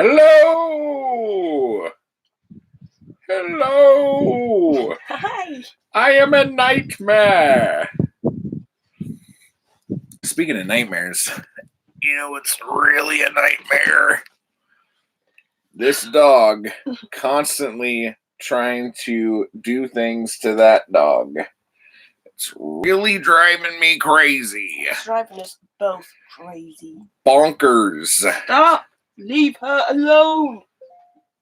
Hello! Hello! Hi! I am a nightmare! Speaking of nightmares, you know what's really a nightmare? This dog constantly trying to do things to that dog. It's really driving me crazy. It's driving us both crazy. Bonkers. Stop! Leave her alone!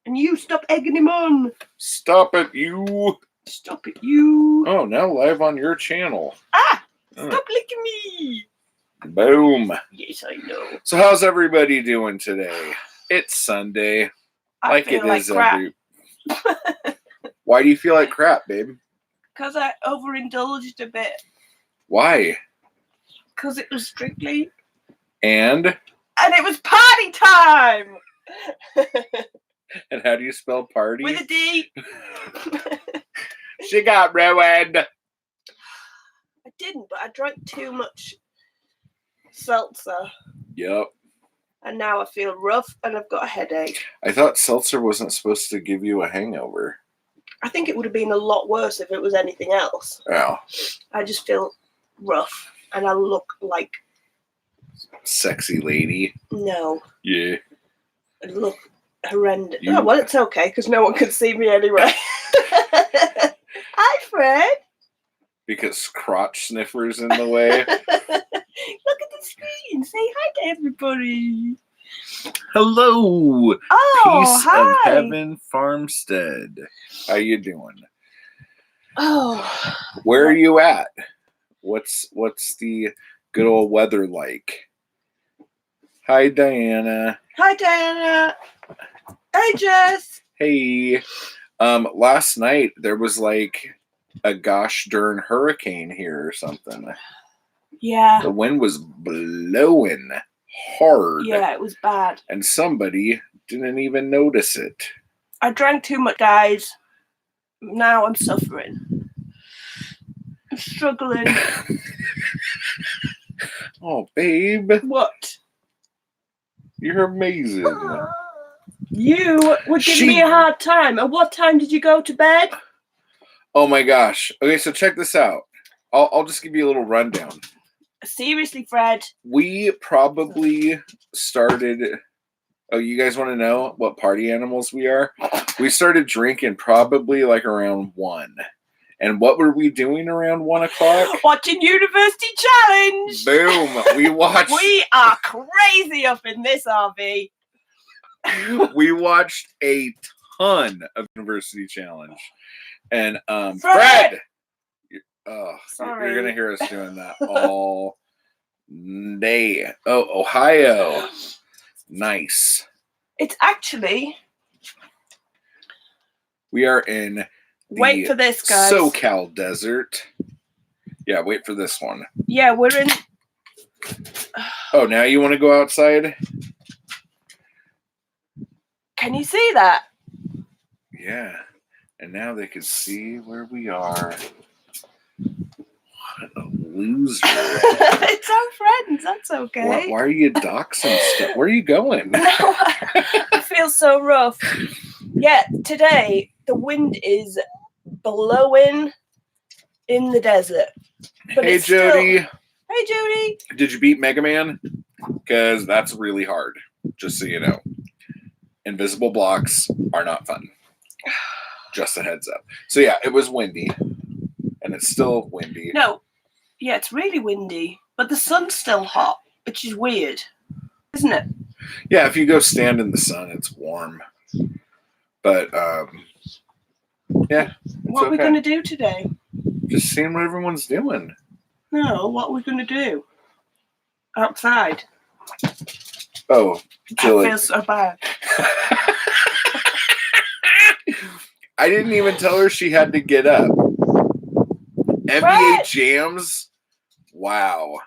And you stop egging him on! Stop it, you! Stop it, you! Oh, now live on your channel. Ah! Stop licking me! Boom. Yes, I know. So how's everybody doing today? It's Sunday. I feel like crap. Why do you feel like crap, babe? Because I overindulged a bit. Why? Because it was strictly. And it was party time! And how do you spell party? With a D. She got ruined. I didn't, but I drank too much seltzer. Yep. And now I feel rough and I've got a headache. I thought seltzer wasn't supposed to give you a hangover. I think it would have been a lot worse if it was anything else. Oh. I just feel rough and I look like... Sexy lady. No. Yeah. I look horrendous. Oh, well, it's okay because no one can see me anyway. Hi, Fred. Because crotch sniffer's in the way. Look at the screen. Say hi to everybody. Hello. Oh, Peace hi. of Heaven Farmstead. How you doing? Oh. Where are you at? What's the good old weather like? Hi, Diana. Hi, Diana. Hey, Jess. Hey. Last night there was like a gosh darn hurricane here or something. Yeah. The wind was blowing hard. Yeah, it was bad. And somebody didn't even notice it. I drank too much, guys. Now I'm suffering. I'm struggling. Oh, babe. What? You're amazing. You were giving me a hard time. At what time did you go to bed? Oh my gosh. Okay, so check this out. I'll just give you a little rundown. Seriously, Fred. We probably started... Oh, you guys want to know what party animals we are? We started drinking probably like around 1. And what were we doing around 1 o'clock? Watching University Challenge. Boom. We watched... We are crazy up in this RV. We watched a ton of University Challenge. And Fred! Sorry. You're going to hear us doing that all day. Oh, Ohio. Nice. It's actually... We are in... Wait for this, guys. SoCal desert. Yeah, wait for this one. Yeah, we're in... Oh, now you want to go outside? Can you see that? Yeah. And now they can see where we are. What a loser. It's our friends. That's okay. Why are you doxing stuff? Where are you going? No, I feel so rough. Yeah, today the wind is blowing in the desert. But Hey, Jody. Hey, Jody. Did you beat Mega Man? Because that's really hard, just so you know. Invisible blocks are not fun. Just a heads up. So yeah, it was windy. And it's still windy. No. Yeah, it's really windy. But the sun's still hot, which is weird. Isn't it? Yeah, if you go stand in the sun, it's warm. But, yeah. What are we going to do today? Just seeing what everyone's doing. No, what are we going to do? Outside. Oh, I feel so bad. I didn't even tell her she had to get up. NBA Jams? Wow.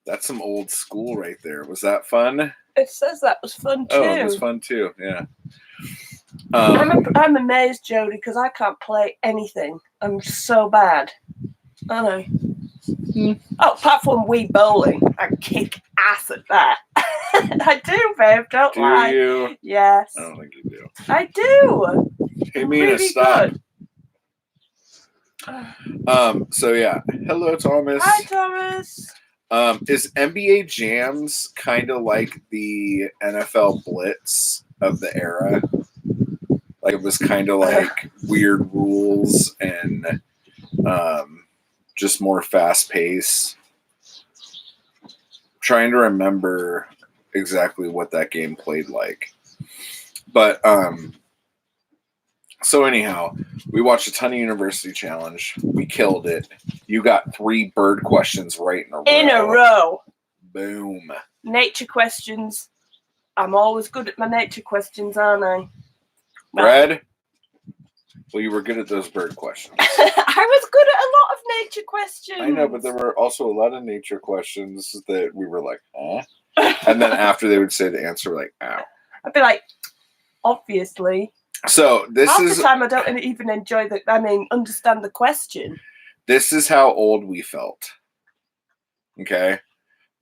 That's some old school right there. Was that fun? It says that was fun too. Oh, it was fun too, yeah. I'm amazed, Jody, because I can't play anything. I'm so bad. I know. Oh, apart from Wii bowling, I kick ass at that. I do, babe. Don't lie. Do you? Yes. I don't think you do. I do. Hey, Mina, really stop. Good. So yeah. Hello, Thomas. Hi, Thomas. Is NBA Jams kind of like the NFL Blitz of the era? Like it was kind of like weird rules and just more fast pace. Trying to remember exactly what that game played like. But so anyhow, we watched a ton of University Challenge. We killed it. You got 3 bird questions right in a row. In a row. Boom. Nature questions. I'm always good at my nature questions, aren't I? Red? Well, you were good at those bird questions. I was good at a lot of nature questions. I know, but there were also a lot of nature questions that we were like, huh? And then after they would say the answer, we're like, ow. I'd be like, obviously. So this Half is the time I don't even enjoy understand the question. This is how old we felt. Okay?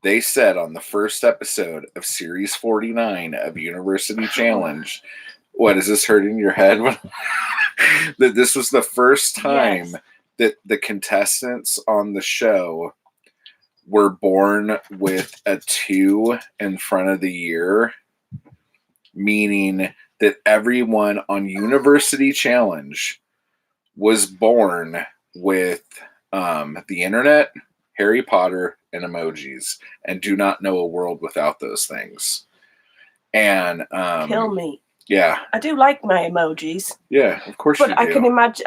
They said on the first episode of Series 49 of University Challenge, what, is this hurting your head? That this was the first time that the contestants on the show were born with a 2 in front of the year, meaning that everyone on University Challenge was born with the internet, Harry Potter, and emojis, and do not know a world without those things. And Kill me. Yeah. I do like my emojis. Yeah, of course you do. But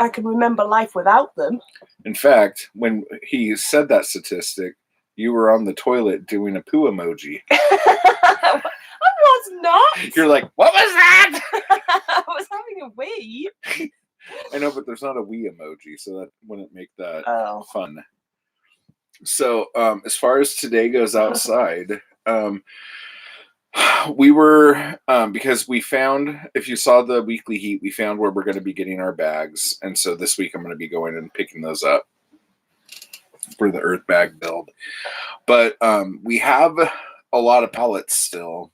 I can remember life without them. In fact, when he said that statistic, you were on the toilet doing a poo emoji. I was not. You're like, what was that? I was having a wee. I know, but there's not a wee emoji, so that wouldn't make that fun. So, as far as today goes outside, we were, because we found, if you saw the weekly heat, we found where we're going to be getting our bags. And so this week I'm going to be going and picking those up for the earth bag build. But we have a lot of pellets still.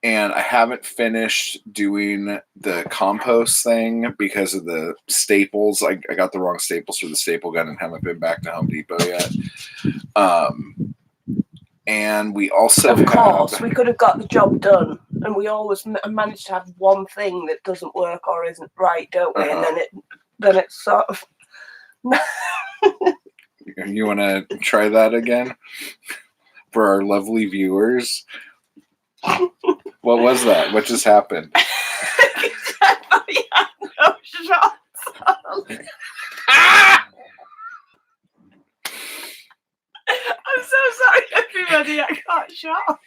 And I haven't finished doing the compost thing because of the staples. I got the wrong staples for the staple gun and haven't been back to Home Depot yet. And we also of course, we could have got the job done. And we always manage to have one thing that doesn't work or isn't right, don't we? And then it's sort of... You want to try that again? For our lovely viewers? What was that? What just happened? No shots. I'm so sorry, everybody. I got shot.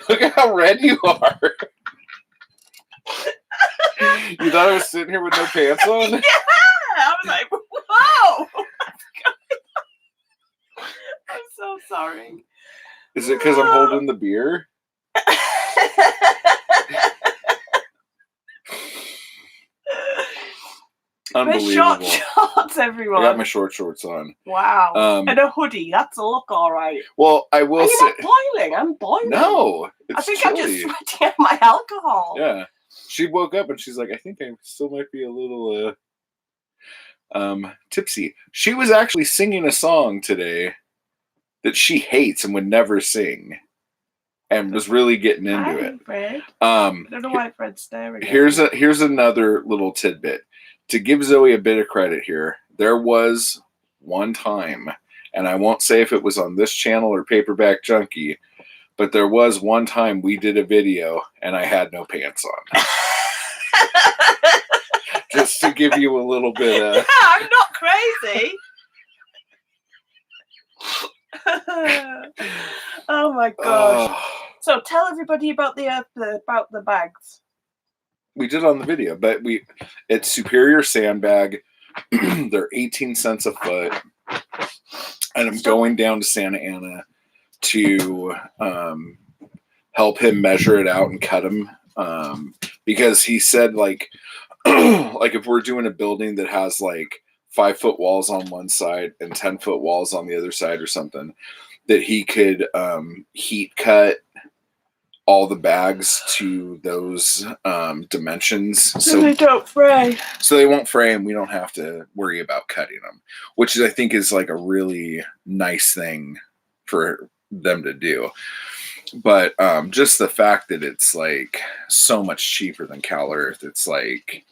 Look at how red you are. You thought I was sitting here with no pants on? Yeah. I was like, whoa. I'm so sorry. Is it because I'm holding the beer? Unbelievable. My short shorts, everyone. I got my short shorts on. Wow. And a hoodie. That's a look, all right. Well, I will say... Are you not boiling? I'm boiling. No, it's I think chilly. I'm just sweating out my alcohol. Yeah. She woke up and she's like, I think I still might be a little tipsy. She was actually singing a song today that she hates and would never sing. And was really getting into it. Fred. I don't know why Fred's staring. Here's another little tidbit. To give Zoe a bit of credit here, there was one time, and I won't say if it was on this channel or Paperback Junkie, but there was one time we did a video and I had no pants on. Just to give you a little bit of... Yeah, I'm not crazy. Oh my gosh. So tell everybody about the bags. We did on the video, but it's Superior Sandbag. They're 18 cents a foot. And I'm going down to Santa Ana to help him measure it out and cut them. Because he said like if we're doing a building that has like 5-foot walls on one side and 10-foot walls on the other side or something, that he could heat cut all the bags to those dimensions, So they don't fray. So they won't fray, and we don't have to worry about cutting them, which I think is like a really nice thing for them to do. But just the fact that it's like so much cheaper than Cal Earth, it's like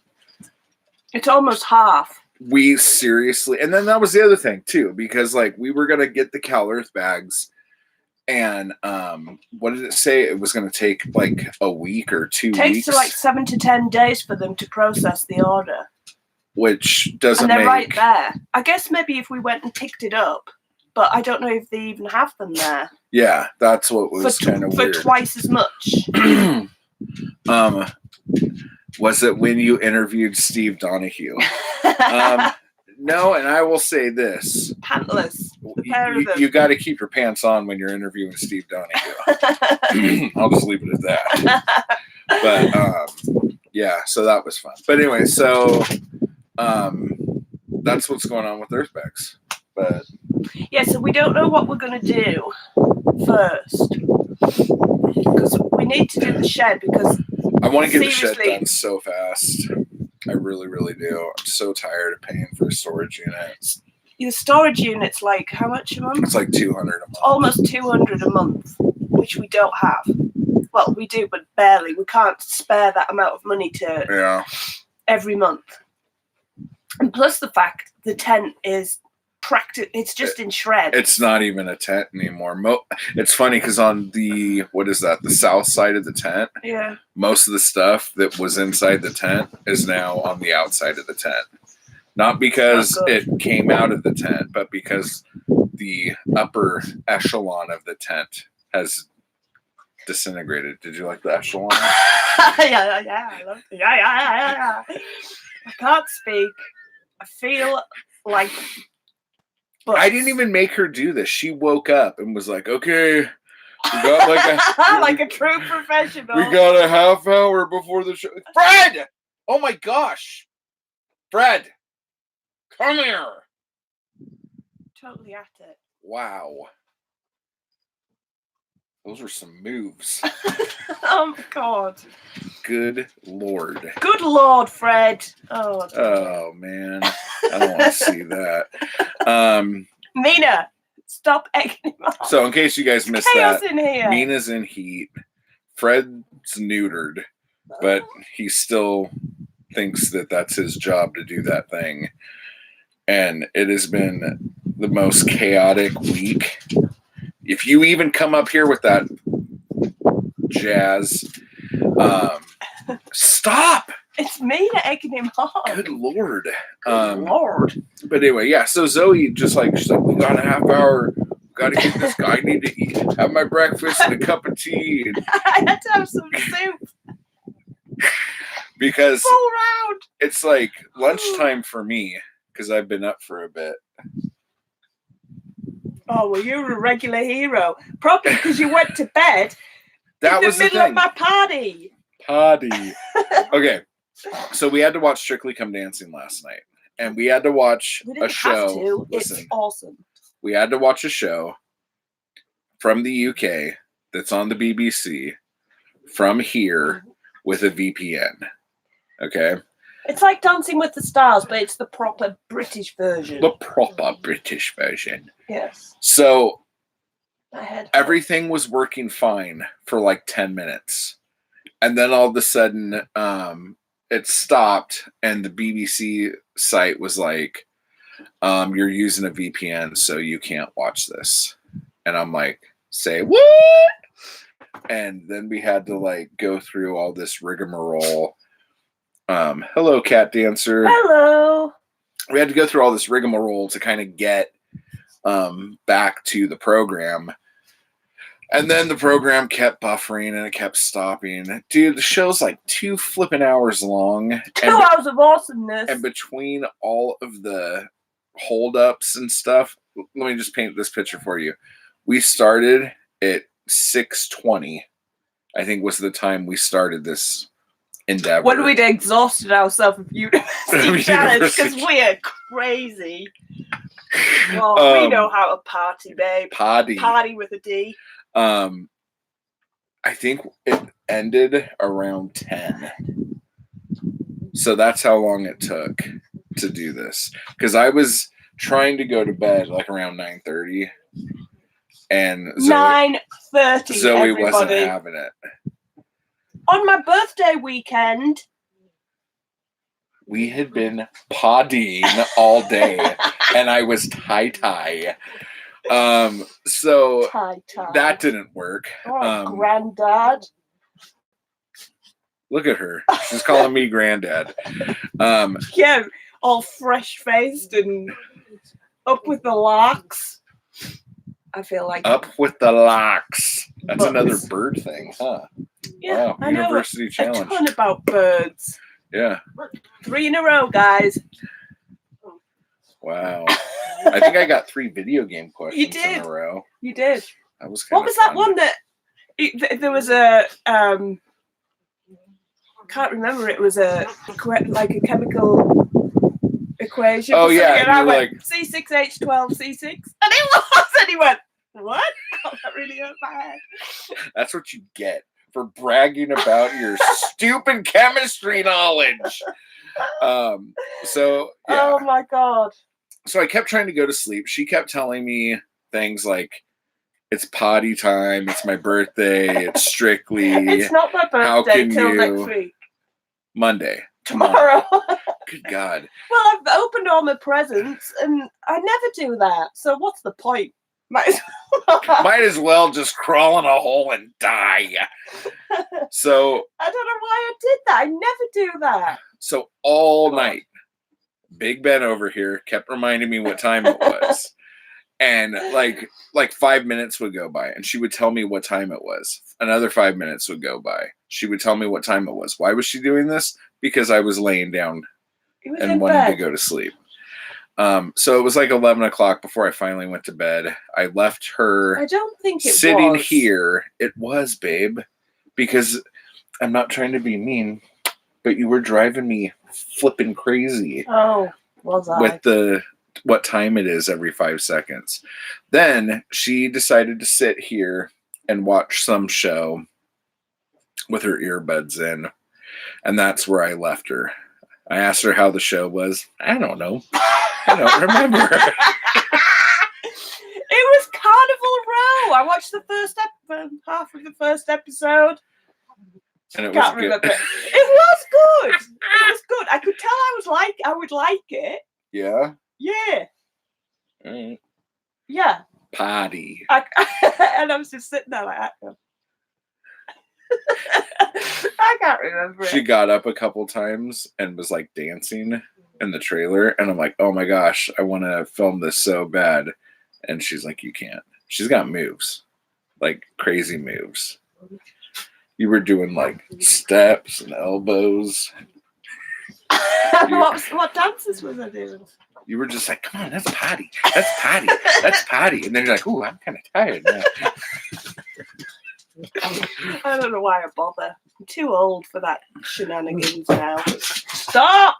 it's almost half. We seriously, and then that was the other thing too, because like we were gonna get the Cal Earth bags. And what did it say? It was going to take like a week or 2 weeks. Takes like 7 to 10 days for them to process the order. Which doesn't And they're make... right there. I guess maybe if we went and picked it up, but I don't know if they even have them there. Yeah, that's what was kind of weird. For twice as much. Was it when you interviewed Steve Donahue? No, and I will say this. Pantless. You got to keep your pants on when you're interviewing Steve Donahue. I'll just leave it at that. But, yeah, so that was fun. But anyway, so that's what's going on with Earthbags. But yeah, so we don't know what we're going to do first. Because we need to do the shed because... I want to get the shed done so fast. I really, really do. I'm so tired of paying for a storage unit. Your storage unit's like how much a month? It's like $200 a month. Almost $200 a month, which we don't have. Well, we do, but barely. We can't spare that amount of money to every month. And plus the fact the tent is it's just in shreds. It's not even a tent anymore. It's funny because on the the south side of the tent, most of the stuff that was inside the tent is now on the outside of the tent. Not because it came out of the tent, but because the upper echelon of the tent has disintegrated. Did you like the echelon? Yeah. I love it. Yeah. I can't speak. I feel like... I didn't even make her do this. She woke up and was like, okay, we got like a true professional. We got a half hour before the show. Fred! Oh my gosh. Fred, come here. Totally at it. Wow. Those were some moves. Oh my God. Good Lord. Good Lord, Fred. Oh man. I don't want to see that. Mina, stop egging him on. So in case you guys missed that, in here. Mina's in heat. Fred's neutered, but he still thinks that that's his job to do that thing. And it has been the most chaotic week. If you even come up here with that jazz, stop! It's Mina egging him on. Good Lord. Good Lord. But anyway, yeah, so Zoe she's like, we got a half hour. We got to get this guy. I need to have my breakfast and a cup of tea. And I had to have some soup. Because full round. It's like lunchtime for me because I've been up for a bit. Oh, well, you're a regular hero. Probably because you went to bed in the middle of my party. Okay, so we had to watch Strictly Come Dancing last night. And we had to watch a show. Listen, it's awesome. We had to watch a show from the UK that's on the BBC from here with a VPN. Okay? It's like Dancing with the Stars, but it's the proper British version. The proper British version. Yes. So everything was working fine for like 10 minutes. And then all of a sudden, it stopped and the BBC site was like, you're using a VPN, so you can't watch this. And I'm like, say what? And then we had to like go through all this rigmarole. Hello, Cat Dancer. Hello. We had to go through all this rigmarole to kind of get back to the program. And then the program kept buffering and it kept stopping. Dude, the show's like 2 flipping hours long. 2 hours of awesomeness. And between all of the holdups and stuff, let me just paint this picture for you. We started at 6:20, I think was the time we started this endeavor. When we'd exhausted ourselves with University Challenge, because we are crazy. Well, we know how to party, babe. Party with a D. I I think it ended around 10. So that's how long it took to do this. Because I was trying to go to bed like around 9:30. And 9:30, Zoe everybody. wasn't having it. On my birthday weekend, we had been partying all day, and I was tie-tie. So tie-tie. That didn't work. Granddad. Look at her. She's calling me granddad. Yeah, all fresh-faced and up with the locks. I feel like up with the locks. That's another bird thing, huh? Yeah, wow, I University know Challenge. a ton about birds. Yeah. 3 in a row, guys. Wow. I think I got 3 video game questions in a row. You did. That was what was fun. that one that there was a can't remember. It was like a chemical equation. Oh yeah, and I went like C6H12C6, and it was, and he went, "What?" Oh, that really hurt my head. That's what you get for bragging about your stupid chemistry knowledge. So yeah. Oh my god. So I kept trying to go to sleep. She kept telling me things like, it's potty time, it's my birthday, it's strictly. It's not my birthday till next week. Monday. Tomorrow. Good God. Well, I've opened all my presents, and I never do that. So what's the point? Might as well just crawl in a hole and die. So I don't know why I did that. I never do that. So all night, Big Ben over here kept reminding me what time it was. And like 5 minutes would go by, and she would tell me what time it was. Another 5 minutes would go by. She would tell me what time it was. Why was she doing this? Because I was laying down and wanted to go to sleep. So it was like 11 o'clock before I finally went to bed. I left her. I don't think it sitting was. here. It was, babe, because I'm not trying to be mean, but you were driving me flipping crazy. Oh, was I? With what time it is every 5 seconds. Then she decided to sit here and watch some show with her earbuds in. And that's where I left her. I asked her how the show was. I don't know. I don't remember. It was Carnival Row. I watched the first half of the first episode. And it Can't was remember. good. It was good. It was good. I could tell I would like it. Yeah? Yeah. All right. Yeah. Potty. And I was just sitting there like that. I can't remember. She got up a couple times and was like dancing in the trailer, and I'm like, oh my gosh, I want to film this so bad. And she's like, you can't. She's got moves, like crazy moves. You were doing like steps and elbows. What dances was I doing? You were just like, come on, that's potty. That's potty. That's potty. And then you're like, ooh, I'm kind of tired now. I don't know why I bother. I'm too old for that shenanigans now. Stop!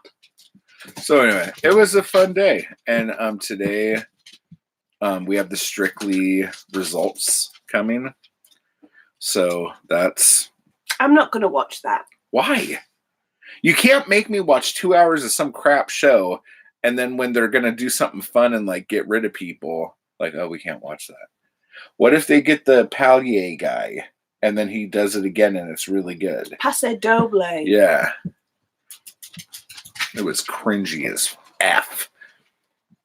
So anyway, it was a fun day. And today we have the Strictly results coming. So that's... I'm not going to watch that. Why? You can't make me watch 2 hours of some crap show, and then when they're going to do something fun and like get rid of people, like, oh, we can't watch that. What if they get the Pallier guy and then he does it again and it's really good? Passe Doble. Yeah. It was cringy as F.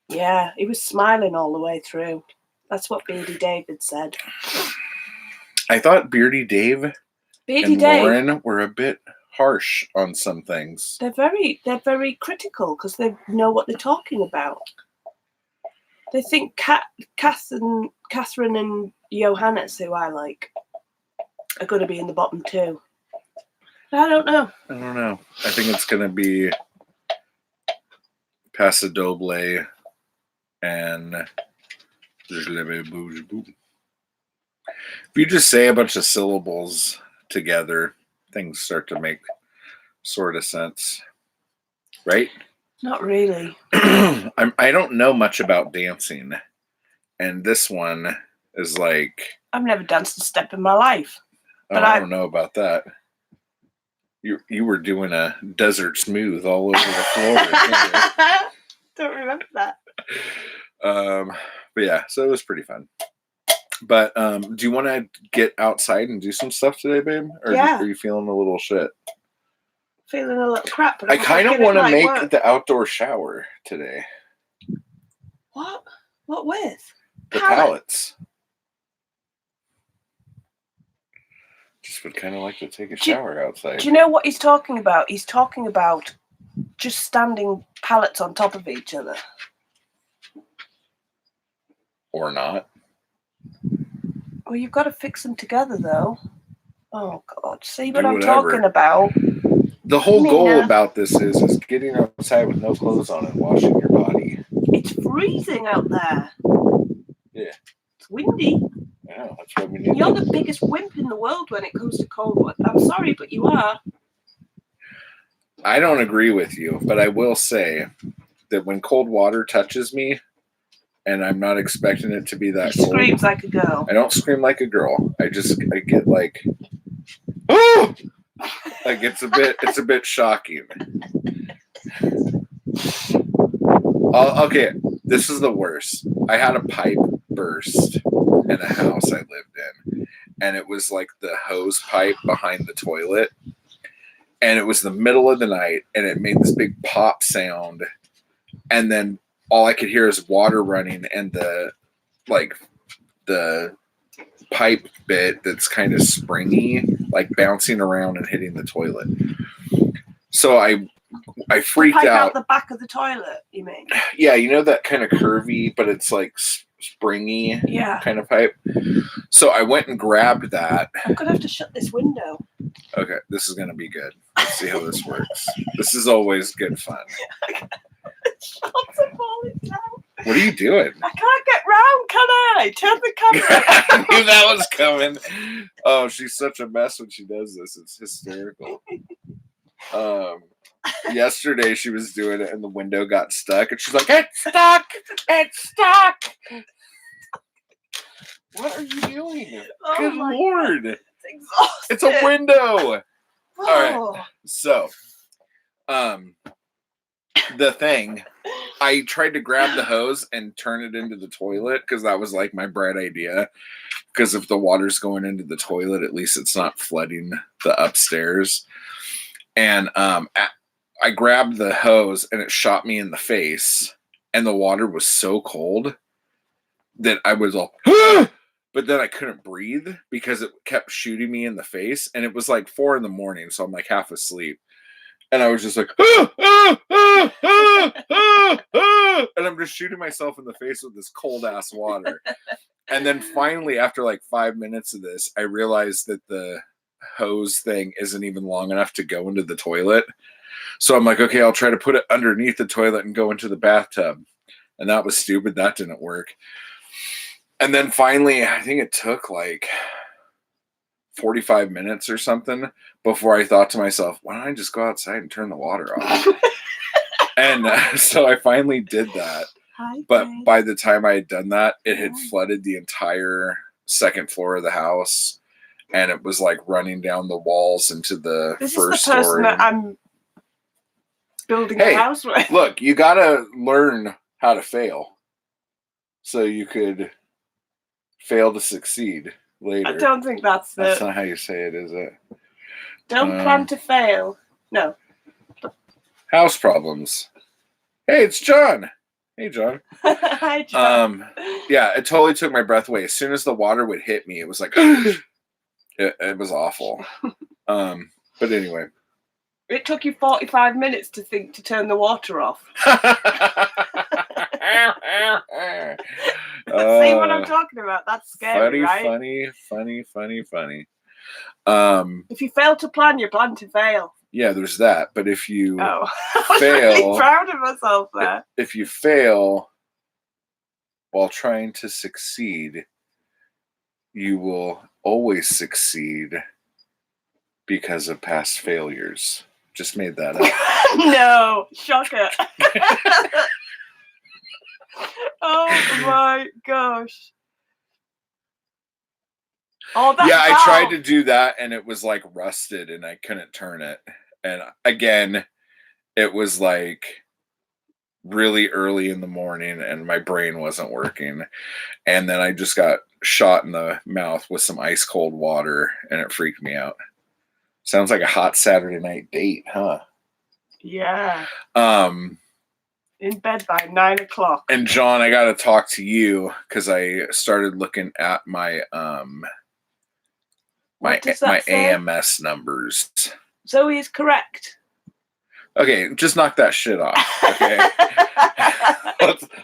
Yeah, he was smiling all the way through. That's what Beardy David said. I thought Beardy Dave and Lauren were a bit harsh on some things. They're very critical because they know what they're talking about. They think Catherine and Johannes, who I like, are going to be in the bottom two. I don't know. I think it's going to be Paso Doble and if you just say a bunch of syllables together, things start to make sort of sense. Right? Not really. I don't know much about dancing. And this one is like... I've never danced a step in my life. But I don't know about that. You were doing a desert smooth all over the floor. Don't remember that. But yeah, so it was pretty fun. But do you want to get outside and do some stuff today, babe? Or yeah. Are you feeling a little shit? Feeling a little crap. But I kind of want to make the outdoor shower today. What? What with? The pallets. Just would kind of like to take a shower outside. Do you know what he's talking about? He's talking about just standing pallets on top of each other. Or not. Well, you've got to fix them together, though. Oh, God. See what I'm talking about? The whole goal about this is getting outside with no clothes on and washing your body. It's freezing out there. Yeah. It's windy. Yeah, that's what we need. You're the biggest wimp in the world when it comes to cold water. I'm sorry, but you are. I don't agree with you, but I will say that when cold water touches me, and I'm not expecting it to be that cold. Screams like a girl. I don't scream like a girl. I get like, oh! Like it's a bit shocking. Okay, this is the worst. I had a pipe burst in a house I lived in, and it was like the hose pipe behind the toilet, and it was the middle of the night, and it made this big pop sound, and then all I could hear is water running, and the pipe bit that's kind of springy, like bouncing around and hitting the toilet. So I freaked out. The back of the toilet, you mean? Yeah, you know that kind of curvy, but it's like springy kind of pipe. So I went and grabbed that. I'm going to have to shut this window. Okay, this is going to be good. Let's see how this works. This is always good fun. What are you doing? I can't get round, can I? Turn the camera. I knew that was coming. Oh, she's such a mess when she does this. It's hysterical. Yesterday she was doing it and the window got stuck and she's like, "It's stuck! It's stuck!" What are you doing? Oh, good Lord. God. It's exhausting. It's a window. Oh. All right. So, the thing, I tried to grab the hose and turn it into the toilet because that was like my bright idea. Because if the water's going into the toilet, at least it's not flooding the upstairs. And I grabbed the hose and it shot me in the face. And the water was so cold that I was all, ah! But then I couldn't breathe because it kept shooting me in the face. And it was like 4 a.m, so I'm like half asleep. And I was just like, ah, ah, ah, ah, ah, ah, and I'm just shooting myself in the face with this cold ass water. And then finally, after like 5 minutes of this, I realized that the hose thing isn't even long enough to go into the toilet. So I'm like, okay, I'll try to put it underneath the toilet and go into the bathtub. And that was stupid. That didn't work. And then finally, I think it took like 45 minutes or something before I thought to myself, why don't I just go outside and turn the water off? And so I finally did that. But by the time I had done that, it had flooded the entire second floor of the house. And it was like running down the walls into the first story. This is the person that I'm building a house with. Look, you got to learn how to fail so you could fail to succeed later. I don't think that's not how you say it, is it? Don't plan to fail. No. House problems. Hey, it's John. Hey, John. Hi, John. Yeah, it totally took my breath away. As soon as the water would hit me, it was like, it was awful. But anyway. It took you 45 minutes to think to turn the water off. See what I'm talking about? That's scary, right? Funny. If you fail to plan, you plan to fail. Yeah, there's that. But if you fail, I'm really proud of myself there. If you fail while trying to succeed, you will always succeed because of past failures. Just made that up. No, shocker. Oh my gosh. Oh, that yeah, I valve. tried to do that and it was like rusted and I couldn't turn it. And again, it was like really early in the morning and my brain wasn't working. And then I just got shot in the mouth with some ice cold water and it freaked me out. Sounds like a hot Saturday night date, huh? Yeah. In bed by 9 o'clock. And John, I got to talk to you because I started looking at my my AMS numbers. Zoe is correct. Okay, just knock that shit off. Okay,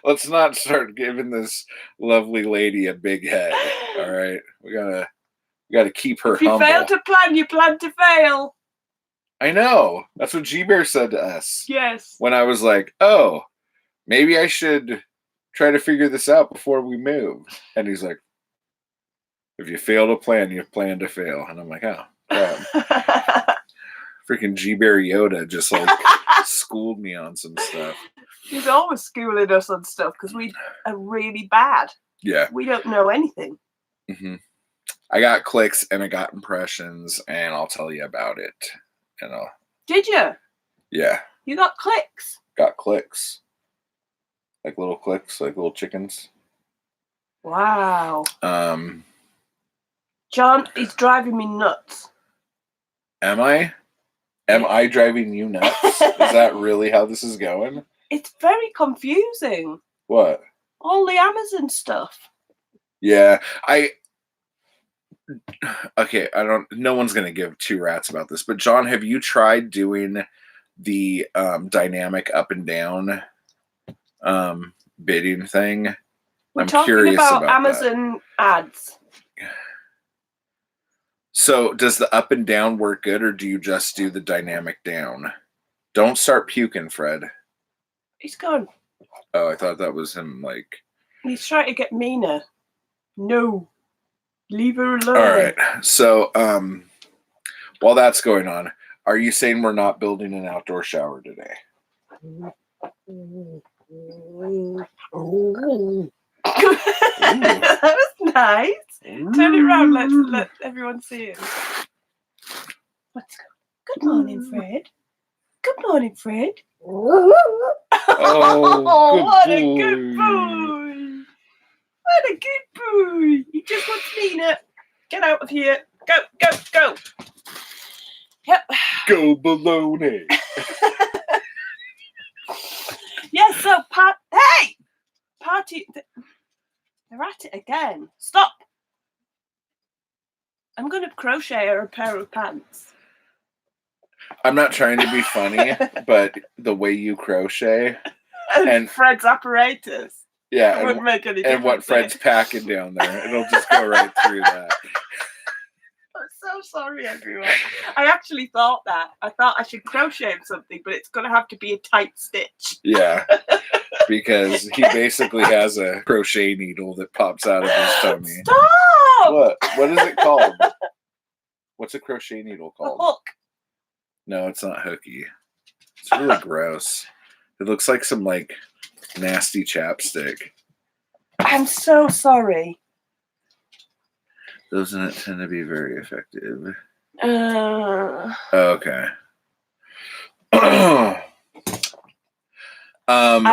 let's not start giving this lovely lady a big head. All right, we gotta keep her humble. If you fail to plan, you plan to fail. I know. That's what G-Bear said to us. Yes. When I was like, oh, maybe I should try to figure this out before we move. And he's like, if you fail to plan, you plan to fail. And I'm like, oh, God. Freaking G-Bear Yoda just like schooled me on some stuff. He's always schooling us on stuff because we are really bad. Yeah. We don't know anything. Mm-hmm. I got clicks and I got impressions and I'll tell you about it. You know. Did you? Yeah. You got clicks? Got clicks. Like little clicks, like little chickens. Wow. John, he's driving me nuts. Am I? Am I driving you nuts? Is that really how this is going? It's very confusing. What? All the Amazon stuff. Yeah, okay, no one's going to give two rats about this, but John, have you tried doing the dynamic up and down bidding thing? I'm curious about Amazon ads. So does the up and down work good, or do you just do the dynamic down? Don't start puking, Fred. He's gone. Oh, I thought that was him, like... He's trying to get meaner. No. Leave her alone. All right. So, while that's going on, are you saying we're not building an outdoor shower today? That was nice. Turn it around. Let everyone see it. Let's go. Good morning, Fred. Good morning, Fred. Oh, what a good boy. What a good boy. He just wants Nina. Get out of here. Go, go, go. Yep. Go baloney. Yes, so hey! Party. They're at it again. Stop. I'm going to crochet her a pair of pants. I'm not trying to be funny, but the way you crochet and Fred's apparatus. Yeah, wouldn't make any difference. And what Fred's packing down there, it'll just go right through that. I'm so sorry, everyone. I actually thought that. I thought I should crochet him something, but it's going to have to be a tight stitch. Yeah, because he basically has a crochet needle that pops out of his tummy. Stop! What is it called? What's a crochet needle called? A hook. No, it's not hooky. It's really gross. It looks like some like nasty chapstick. I'm so sorry. Doesn't tend to be very effective. Okay. I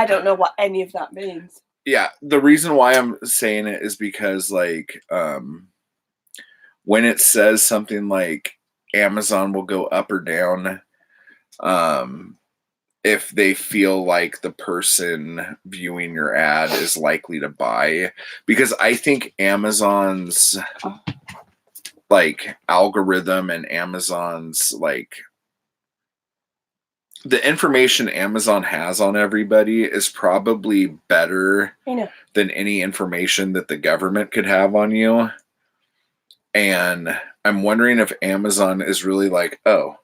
don't know what any of that means. Yeah, the reason why I'm saying it is because like when it says something like Amazon will go up or down if they feel like the person viewing your ad is likely to buy, because I think Amazon's like algorithm and Amazon's like the information Amazon has on everybody is probably better than any information that the government could have on you. And I'm wondering if Amazon is really like, oh,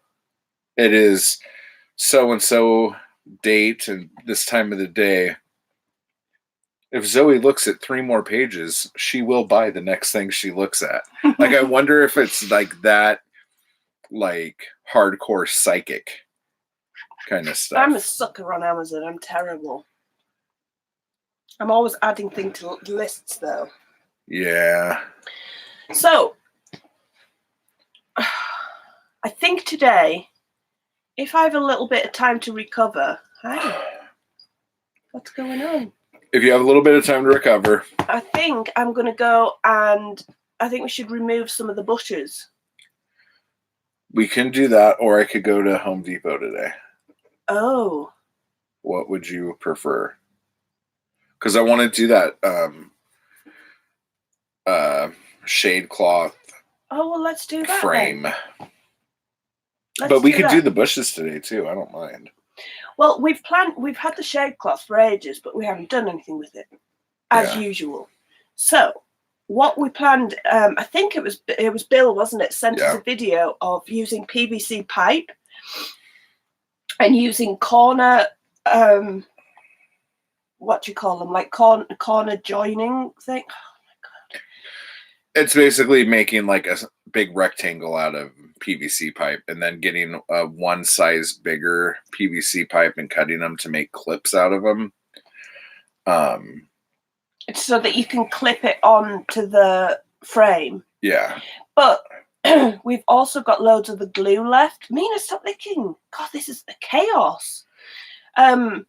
it is so-and-so date and this time of the day. If Zoe looks at 3 more pages, she will buy the next thing she looks at. Like, I wonder if it's like that, like hardcore psychic kind of stuff. I'm a sucker on Amazon. I'm terrible. I'm always adding things to lists, though. Yeah. So, think today, if I have a little bit of time to recover, what's going on? If you have a little bit of time to recover, I think I'm going to go and I think we should remove some of the bushes. we can do that, or I could go to Home Depot today. Oh. What would you prefer? Because I want to do that shade cloth. Oh, well, let's do that frame. Then. But we could do the bushes today too. I don't mind. Well, we've had the shade cloth for ages, but we haven't done anything with it, as usual. So, what we planned, I think it was Bill, wasn't it? Sent us a video of using PVC pipe and using corner, what do you call them? Like corner joining thing. Oh my god! It's basically making like a big rectangle out of PVC pipe and then getting a one size bigger PVC pipe and cutting them to make clips out of them. So that you can clip it onto the frame. Yeah. But we've also got loads of the glue left. Mina, stop licking. God, this is a chaos. I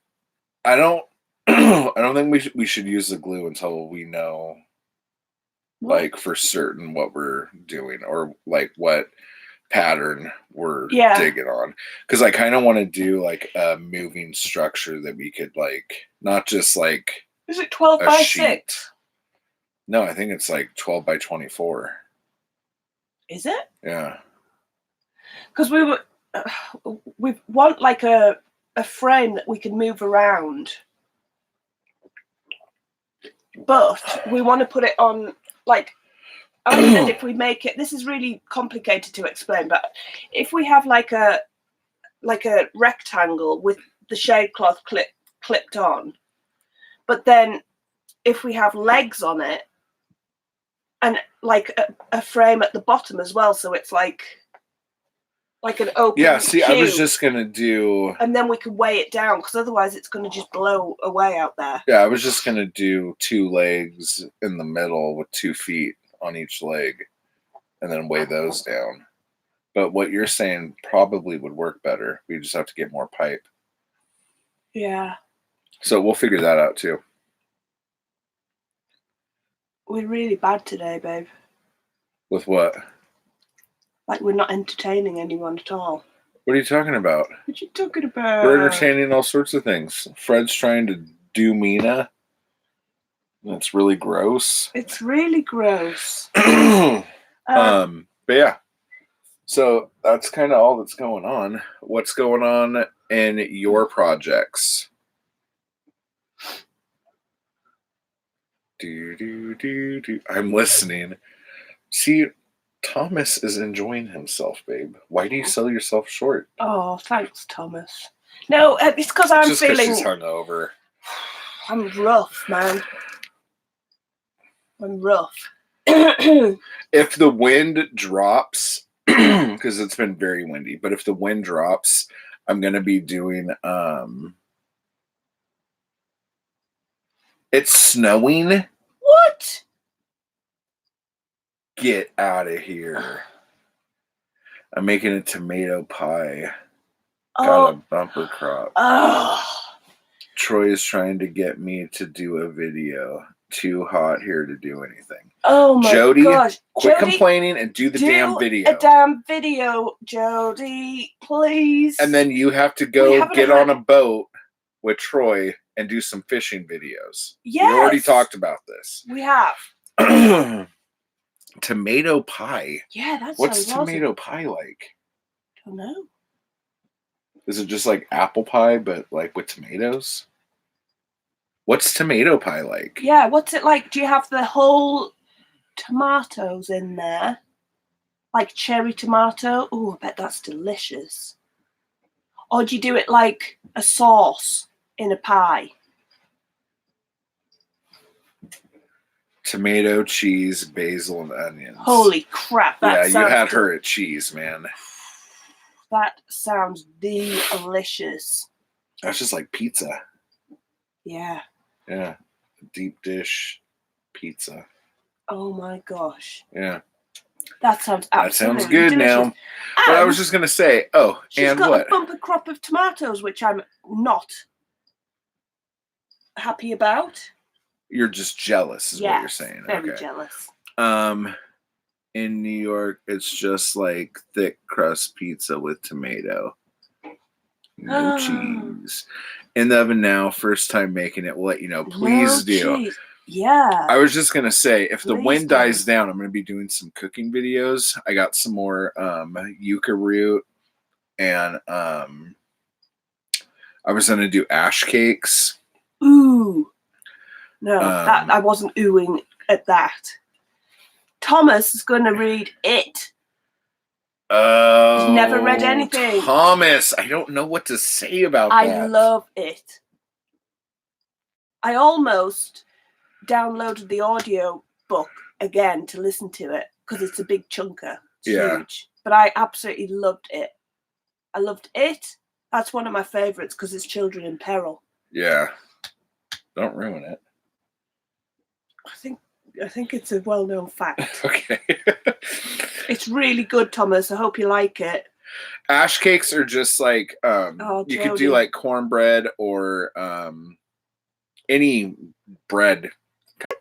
don't think we should use the glue until we know like for certain what we're doing or like what pattern we're digging on, because I kind of want to do like a moving structure that we could like not just like is it 12 by 6? No, I think it's like 12 by 24. Is it? Yeah, because we want like a frame that we can move around, but we want to put it on like I said, if we make it, this is really complicated to explain, but if we have like a rectangle with the shade cloth clipped on, but then if we have legs on it and like a frame at the bottom as well, so it's like an open see, I was just gonna do, and then we can weigh it down because otherwise it's going to just blow away out there. Yeah, I was just gonna do 2 legs in the middle with 2 feet on each leg and then weigh those down. But what you're saying probably would work better. We just have to get more pipe. Yeah. So we'll figure that out too. We're really bad today, babe. With what? Like we're not entertaining anyone at all. What are you talking about? What are you talking about? We're entertaining all sorts of things. Fred's trying to do Mina. That's really gross. It's really gross. But yeah. So that's kind of all that's going on. What's going on in your projects? I'm listening. See, Thomas is enjoying himself, babe. Why do you sell yourself short? Oh, thanks, Thomas. No, it's because I'm just feeling. Just she's hungover. I'm rough, man. I'm rough. If the wind drops, because it's been very windy, but if the wind drops, I'm gonna be doing. It's snowing. What? Get out of here. I'm making a tomato pie. Got a bumper crop. Troy is trying to get me to do a video. Too hot here to do anything. Oh my gosh. Quit complaining and do the damn video. A damn video, Jody, please. And then you have to go get on a boat with Troy and do some fishing videos. Yes. We already talked about this. We have. Tomato pie. Yeah, that's what's tomato pie like? I don't know. Is it just like apple pie, but like with tomatoes? What's tomato pie like? Yeah, what's it like? Do you have the whole tomatoes in there? Like cherry tomato? Oh, I bet that's delicious. Or do you do it like a sauce in a pie? Tomato, cheese, basil, and onions. Holy crap. Yeah, you had her at cheese, man. That sounds delicious. That's just like pizza. Yeah. Yeah. Deep dish pizza. Oh my gosh. Yeah. That sounds absolutely That sounds good delicious. now. But I was just going to say, she's and got what? a bumper crop of tomatoes, which I'm not happy about. You're just jealous, is what you're saying. Very jealous. In New York, it's just like thick crust pizza with tomato. No cheese. In the oven now, first time making it. We'll let you know. Please do. Cheese. Yeah. I was just going to say, if the wind dies down, I'm going to be doing some cooking videos. I got some more yucca root, and I was going to do ash cakes. Ooh. No, that I wasn't oohing at that. Thomas is going to read it. Oh, he's never read anything. Thomas, I don't know what to say about that. I love it. I almost downloaded the audio book again to listen to it because it's a big chunker. It's huge. But I absolutely loved it. I loved it. That's one of my favorites because it's children in peril. Yeah. Don't ruin it. I think it's a well-known fact. Okay. It's really good, Thomas. I hope you like it. Ash cakes are just like you could do like cornbread or any bread.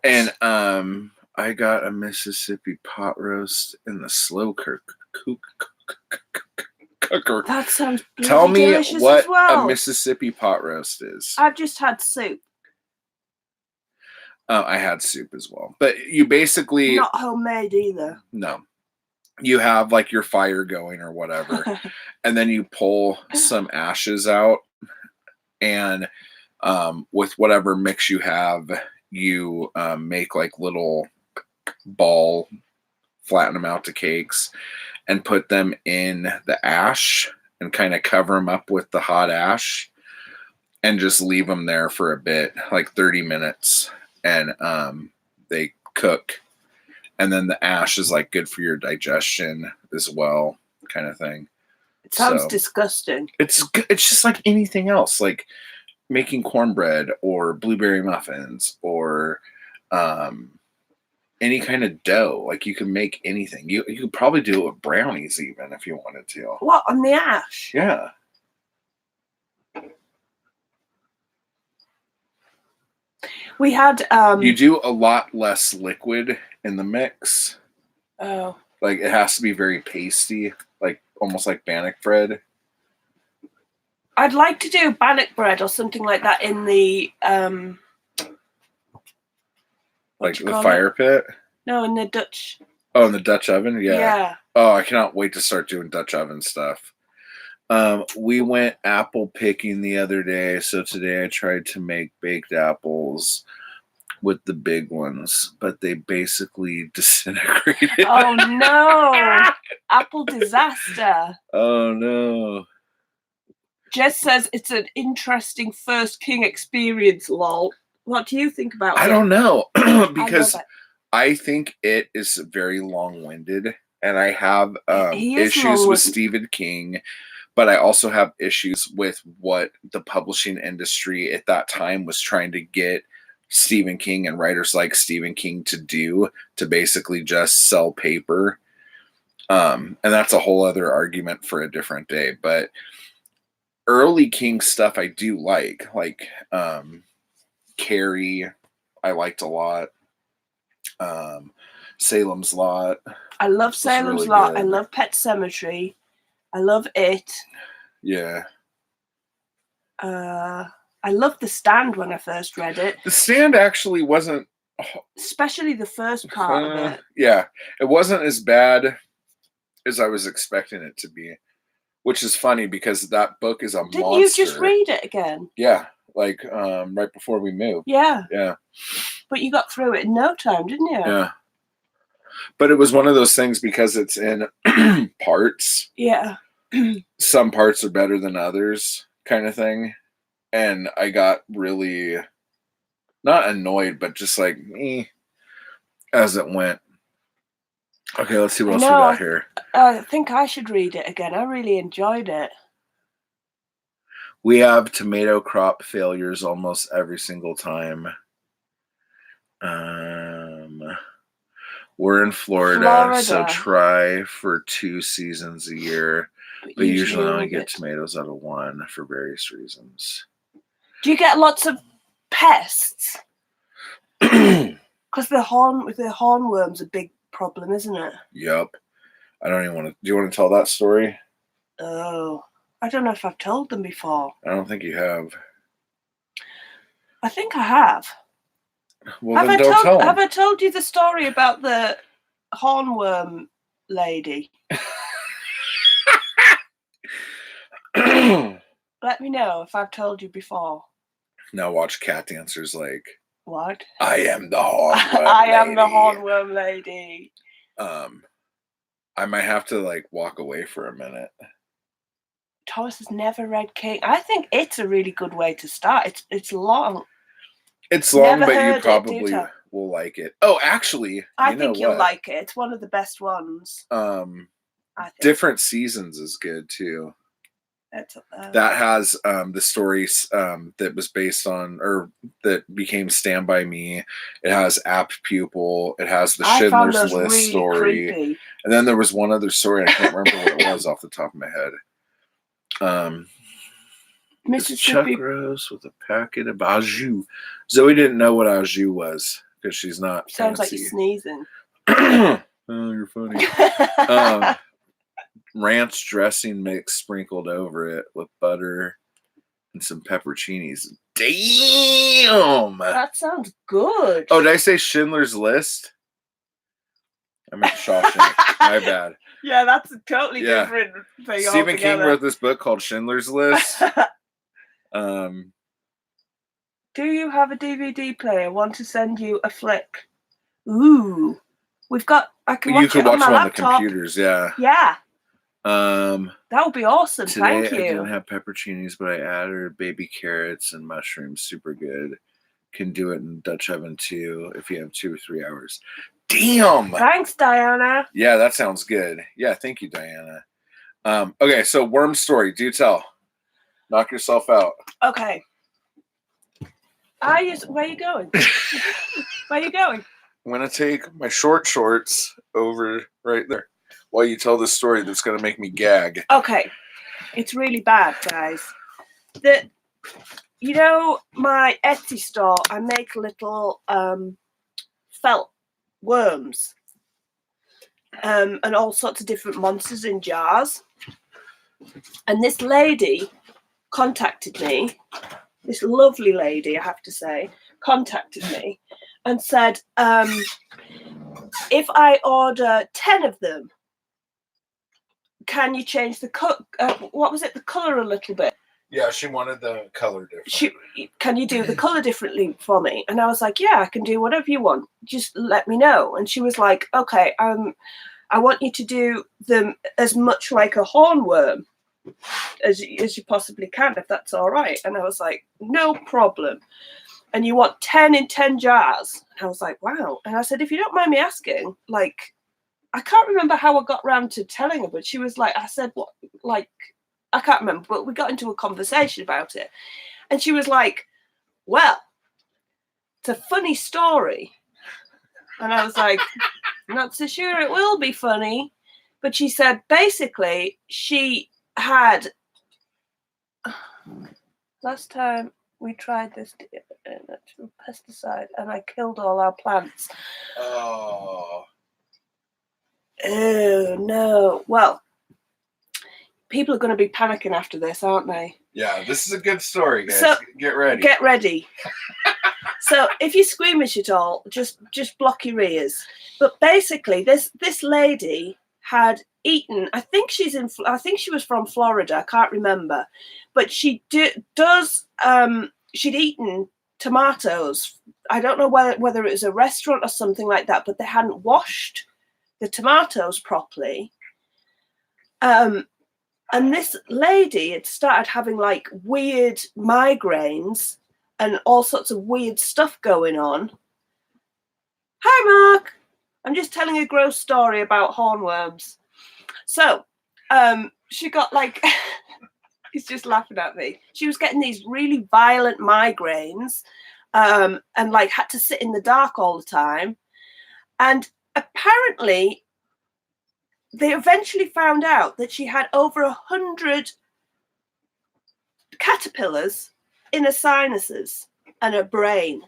And I got a Mississippi pot roast in the slow cooker. That sounds Tell me delicious what as well. a Mississippi pot roast is. I've just had soup. I had soup as well. But you basically... Not homemade either. No. You have like your fire going or whatever. And then you pull some ashes out. And with whatever mix you have, you make like little ball, flatten them out to cakes, and put them in the ash and kind of cover them up with the hot ash and just leave them there for a bit, like 30 minutes. And they cook, and then the ash is like good for your digestion as well, kind of thing. It sounds disgusting. It's just like anything else, like making cornbread or blueberry muffins or any kind of dough. Like you can make anything. You could probably do it with brownies even if you wanted to. What, on the ash? Yeah. We had you do a lot less liquid in the mix. Oh. Like it has to be very pasty, like almost like bannock bread. I'd like to do bannock bread or something like that in the like the fire pit? No, in the Dutch. Oh, in the Dutch oven? Yeah. Yeah. Oh, I cannot wait to start doing Dutch oven stuff. We went apple picking the other day, so today I tried to make baked apples with the big ones, but they basically disintegrated. Oh no! Apple disaster. Oh no. Jess says it's an interesting first King experience, lol. What do you think about it? I don't know, because I think it is very long-winded, and I have issues with Stephen King. But I also have issues with what the publishing industry at that time was trying to get Stephen King and writers like Stephen King to do, to basically just sell paper. And that's a whole other argument for a different day. But early King stuff I do like Carrie, I liked a lot. Salem's Lot. I love Salem's Lot. I love Pet Sematary. I love it. Yeah. I loved The Stand when I first read it. The Stand actually wasn't... Especially the first part of it. Yeah. It wasn't as bad as I was expecting it to be. Which is funny because that book is a monster. Didn't you just read it again? Yeah. Like right before we moved. Yeah. Yeah. But you got through it in no time, didn't you? Yeah. But it was one of those things because it's in parts. Yeah. Some parts are better than others, kind of thing. And I got really not annoyed, but just like me as it went. Okay, let's see what else we got here. I think I should read it again. I really enjoyed it. We have tomato crop failures almost every single time. We're in Florida, so try for 2 seasons a year. But usually only get tomatoes out of 1 for various reasons. Do you get lots of pests? Because the hornworm's a big problem, isn't it? Yep. I don't even want to. Do you want to tell that story? Oh, I don't know if I've told them before. I don't think you have. I think I have. Well, then don't tell them. Have I told you the story about the hornworm lady? Let me know if I've told you before. Now watch Cat Dancer's like, what? I am the hornworm I am the hornworm lady. I might have to like walk away for a minute. Thomas has never read King. I think it's a really good way to start. It's long. It's long, but you probably will like it. Oh, actually, I think you'll like it. It's one of the best ones. I think. Different Seasons is good too. That has the stories that was based on, or that became Stand By Me. It has Apt Pupil. It has the Schindler's List really story. Creepy. And then there was one other story. I can't remember what it was off the top of my head. Chuck Rose with a packet of au jus. Zoe didn't know what au jus was because she's not Sounds fancy. Like you're sneezing. Oh, you're funny. Ranch dressing mix sprinkled over it with butter and some pepperoncinis. Damn! That sounds good. Oh, did I say Schindler's List? I meant Shawshank. My bad. Yeah, that's a totally different thing. Stephen King wrote this book called Schindler's List. Do you have a DVD player? Want to send you a flick? Ooh, we've got. I can watch you can it watch on my it laptop. On the computers. Yeah. Yeah. That would be awesome. Today Thank you. I didn't have pepperoncinis, but I added baby carrots and mushrooms. Super good. Can do it in Dutch oven too if you have 2 or 3 hours. Damn. Thanks, Diana. Yeah, that sounds good. Yeah, thank you, Diana. Okay, so worm story. Do tell. Knock yourself out. Okay. Where are you going? Where are you going? I'm gonna take my shorts over right there while you tell this story that's gonna make me gag. Okay. It's really bad, guys. My Etsy store, I make little felt worms and all sorts of different monsters in jars. And this lady contacted me, this lovely lady, I have to say, contacted me and said, if I order 10 of them, can you change the the color a little bit? Yeah, she wanted the color different. Can you do the color differently for me? And I was like, yeah, I can do whatever you want. Just let me know. And she was like, okay, I want you to do them as much like a hornworm as you possibly can, if that's all right. And I was like, no problem. And you want 10 in 10 jars? And I was like, wow. And I said, if you don't mind me asking, like, I can't remember how I got around to telling her, but she was like, I said, what, like, I can't remember, but we got into a conversation about it. And she was like, well, it's a funny story. And I was like, I'm not so sure it will be funny. But she said, basically, she had, last time we tried this natural pesticide and I killed all our plants. Oh no. Well, people are going to be panicking after this, aren't they? Yeah, this is a good story, guys. So, get ready. Get ready. So if you're squeamish at all, just block your ears. But basically, this lady had eaten. I think she was from Florida. I can't remember, but she'd eaten tomatoes. I don't know whether it was a restaurant or something like that, but they hadn't washed the tomatoes properly. And this lady had started having like weird migraines and all sorts of weird stuff going on. Hi, Mark. I'm just telling a gross story about hornworms. So, she got like, he's just laughing at me. She was getting these really violent migraines and like had to sit in the dark all the time. And apparently, they eventually found out that she had over 100 caterpillars in her sinuses and her brain.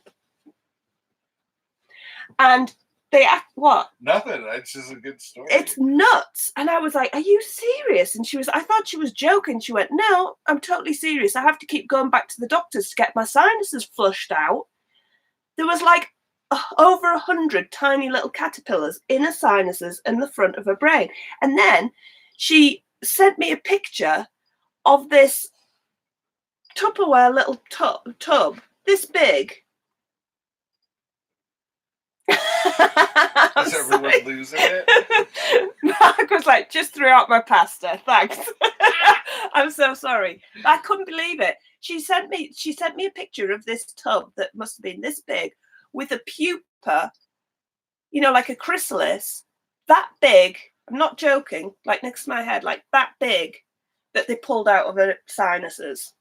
And they act what? Nothing. It's just a good story. It's nuts. And I was like, are you serious? And I thought she was joking. She went, no, I'm totally serious. I have to keep going back to the doctors to get my sinuses flushed out. There was like over 100 tiny little caterpillars in her sinuses and the front of her brain. And then she sent me a picture of this Tupperware little tub this big. Is everyone losing it? Mark was like, just threw out my pasta. Thanks. I'm so sorry. I couldn't believe it. She sent me a picture of this tub that must have been this big with a pupa, like a chrysalis, that big. I'm not joking, like next to my head, like that big, that they pulled out of her sinuses.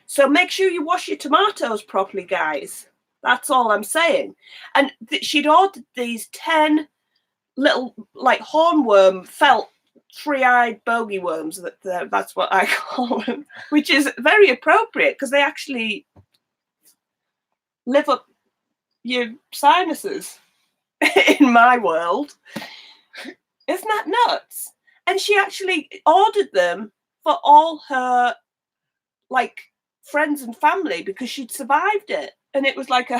So make sure you wash your tomatoes properly, guys. That's all I'm saying. And she'd ordered these 10 little, like, hornworm felt three-eyed bogey worms. That's what I call them, which is very appropriate because they actually live up your sinuses in my world. Isn't that nuts? And she actually ordered them for all her, like, friends and family because she'd survived it. And it was like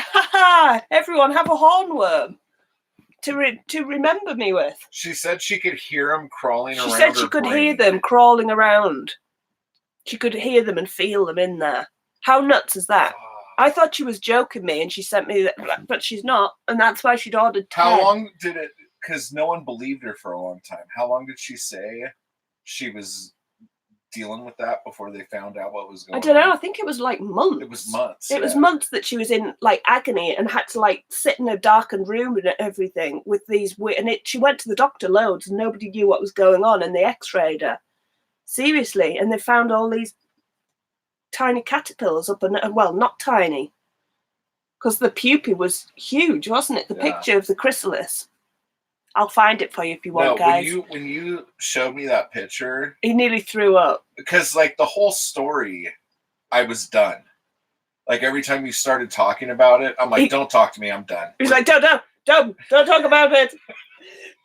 everyone have a hornworm to remember me with. She said she could hear them crawling around. She said she could hear them crawling around. She could hear them and feel them in there. How nuts is that? I thought she was joking me and she sent me that, but she's not. And that's why she'd ordered 10. How long did it, because no one believed her for a long time. How long did she say she was dealing with that before they found out what was going on? I don't know. I think it was like months. It was months. It was months that she was in like agony and had to like sit in a darkened room and everything with these she went to the doctor loads and nobody knew what was going on and they x-rayed her. Seriously. And they found all these tiny caterpillars up and, well, not tiny, because the pupae was huge, wasn't it? The picture of the chrysalis. I'll find it for you if you want, guys. When you showed me that picture, he nearly threw up. Because, like, the whole story, I was done. Like, every time you started talking about it, I'm like, don't talk to me, I'm done. He's like, don't talk about it.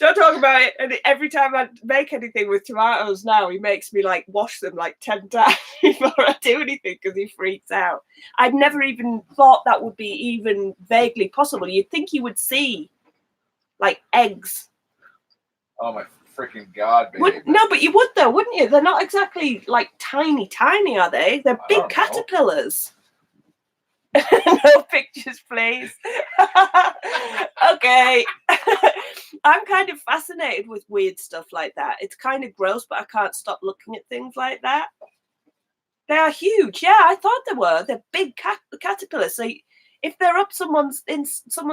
Don't talk about it. And every time I make anything with tomatoes now, he makes me, like, wash them, like, 10 times before I do anything because he freaks out. I'd never even thought that would be even vaguely possible. You'd think you would see, like, eggs. Oh, my freaking God, baby. No, but you would, though, wouldn't you? They're not exactly, like, tiny, are they? They're big caterpillars. No pictures, please. Okay. I'm kind of fascinated with weird stuff like that. It's kind of gross, but I can't stop looking at things like that. They are huge. Yeah, I thought they were. They're big caterpillars. So if they're up someone's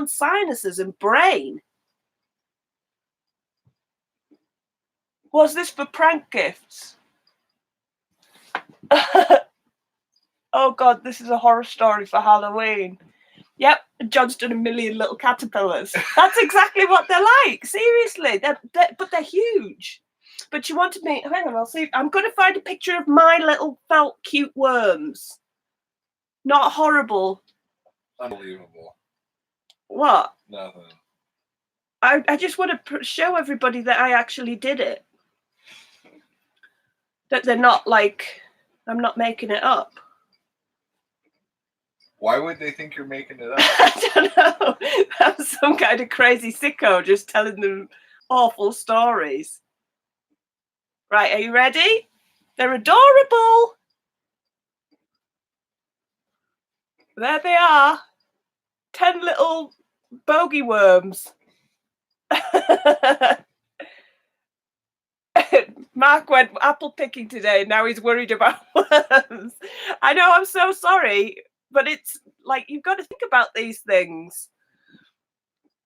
sinuses and brain. Was this for prank gifts? Oh, God, this is a horror story for Halloween. Yep, John's done 1 million little caterpillars. That's exactly what they're like. Seriously, but they're huge. But you wanted me... Hang on, I'll see. I'm going to find a picture of my little felt cute worms. Not horrible. Unbelievable. What? Nothing. I just want to show everybody that I actually did it. That they're not like... I'm not making it up. Why would they think you're making it up? I don't know. I'm some kind of crazy sicko just telling them awful stories. Right, are you ready? They're adorable. There they are. 10 little bogey worms. Mark went apple picking today. Now he's worried about worms. I know, I'm so sorry. But it's like, you've got to think about these things.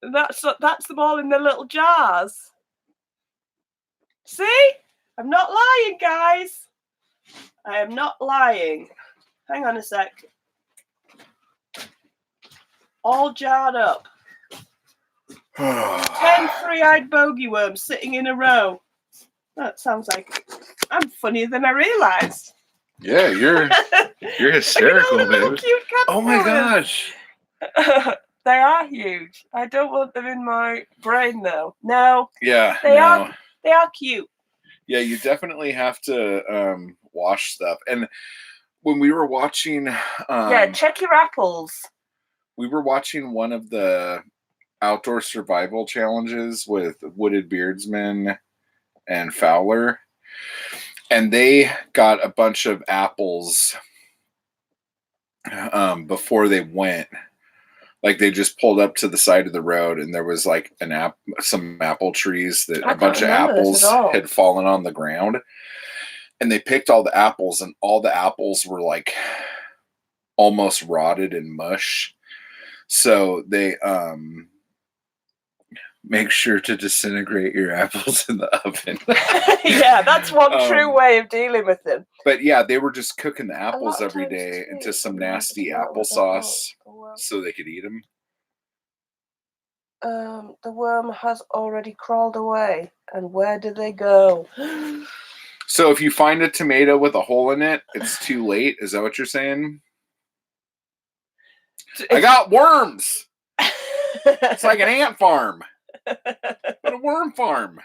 That's them all in their little jars. See? I'm not lying, guys. I am not lying. Hang on a sec. All jarred up. 10 three-eyed bogey worms sitting in a row. That sounds like I'm funnier than I realised. Yeah, you're hysterical, baby. Cute oh my gosh. They are huge. I don't want them in my brain though. No. Yeah. They are cute. Yeah, you definitely have to wash stuff. And when we were watching check your apples. We were watching one of the outdoor survival challenges with Wooded Beardsman and Fowler, and they got a bunch of apples before they went. Like they just pulled up to the side of the road, and there was like some apple trees that a bunch of apples had fallen on the ground, and they picked all the apples, and all the apples were like almost rotted in mush. So they make sure to disintegrate your apples in the oven. Yeah, that's one true way of dealing with them. But yeah, they were just cooking the apples every day into some nasty applesauce so they could eat them. The worm has already crawled away. And where did they go? So if you find a tomato with a hole in it, it's too late. Is that what you're saying? I got worms. It's like an ant farm. But a worm farm.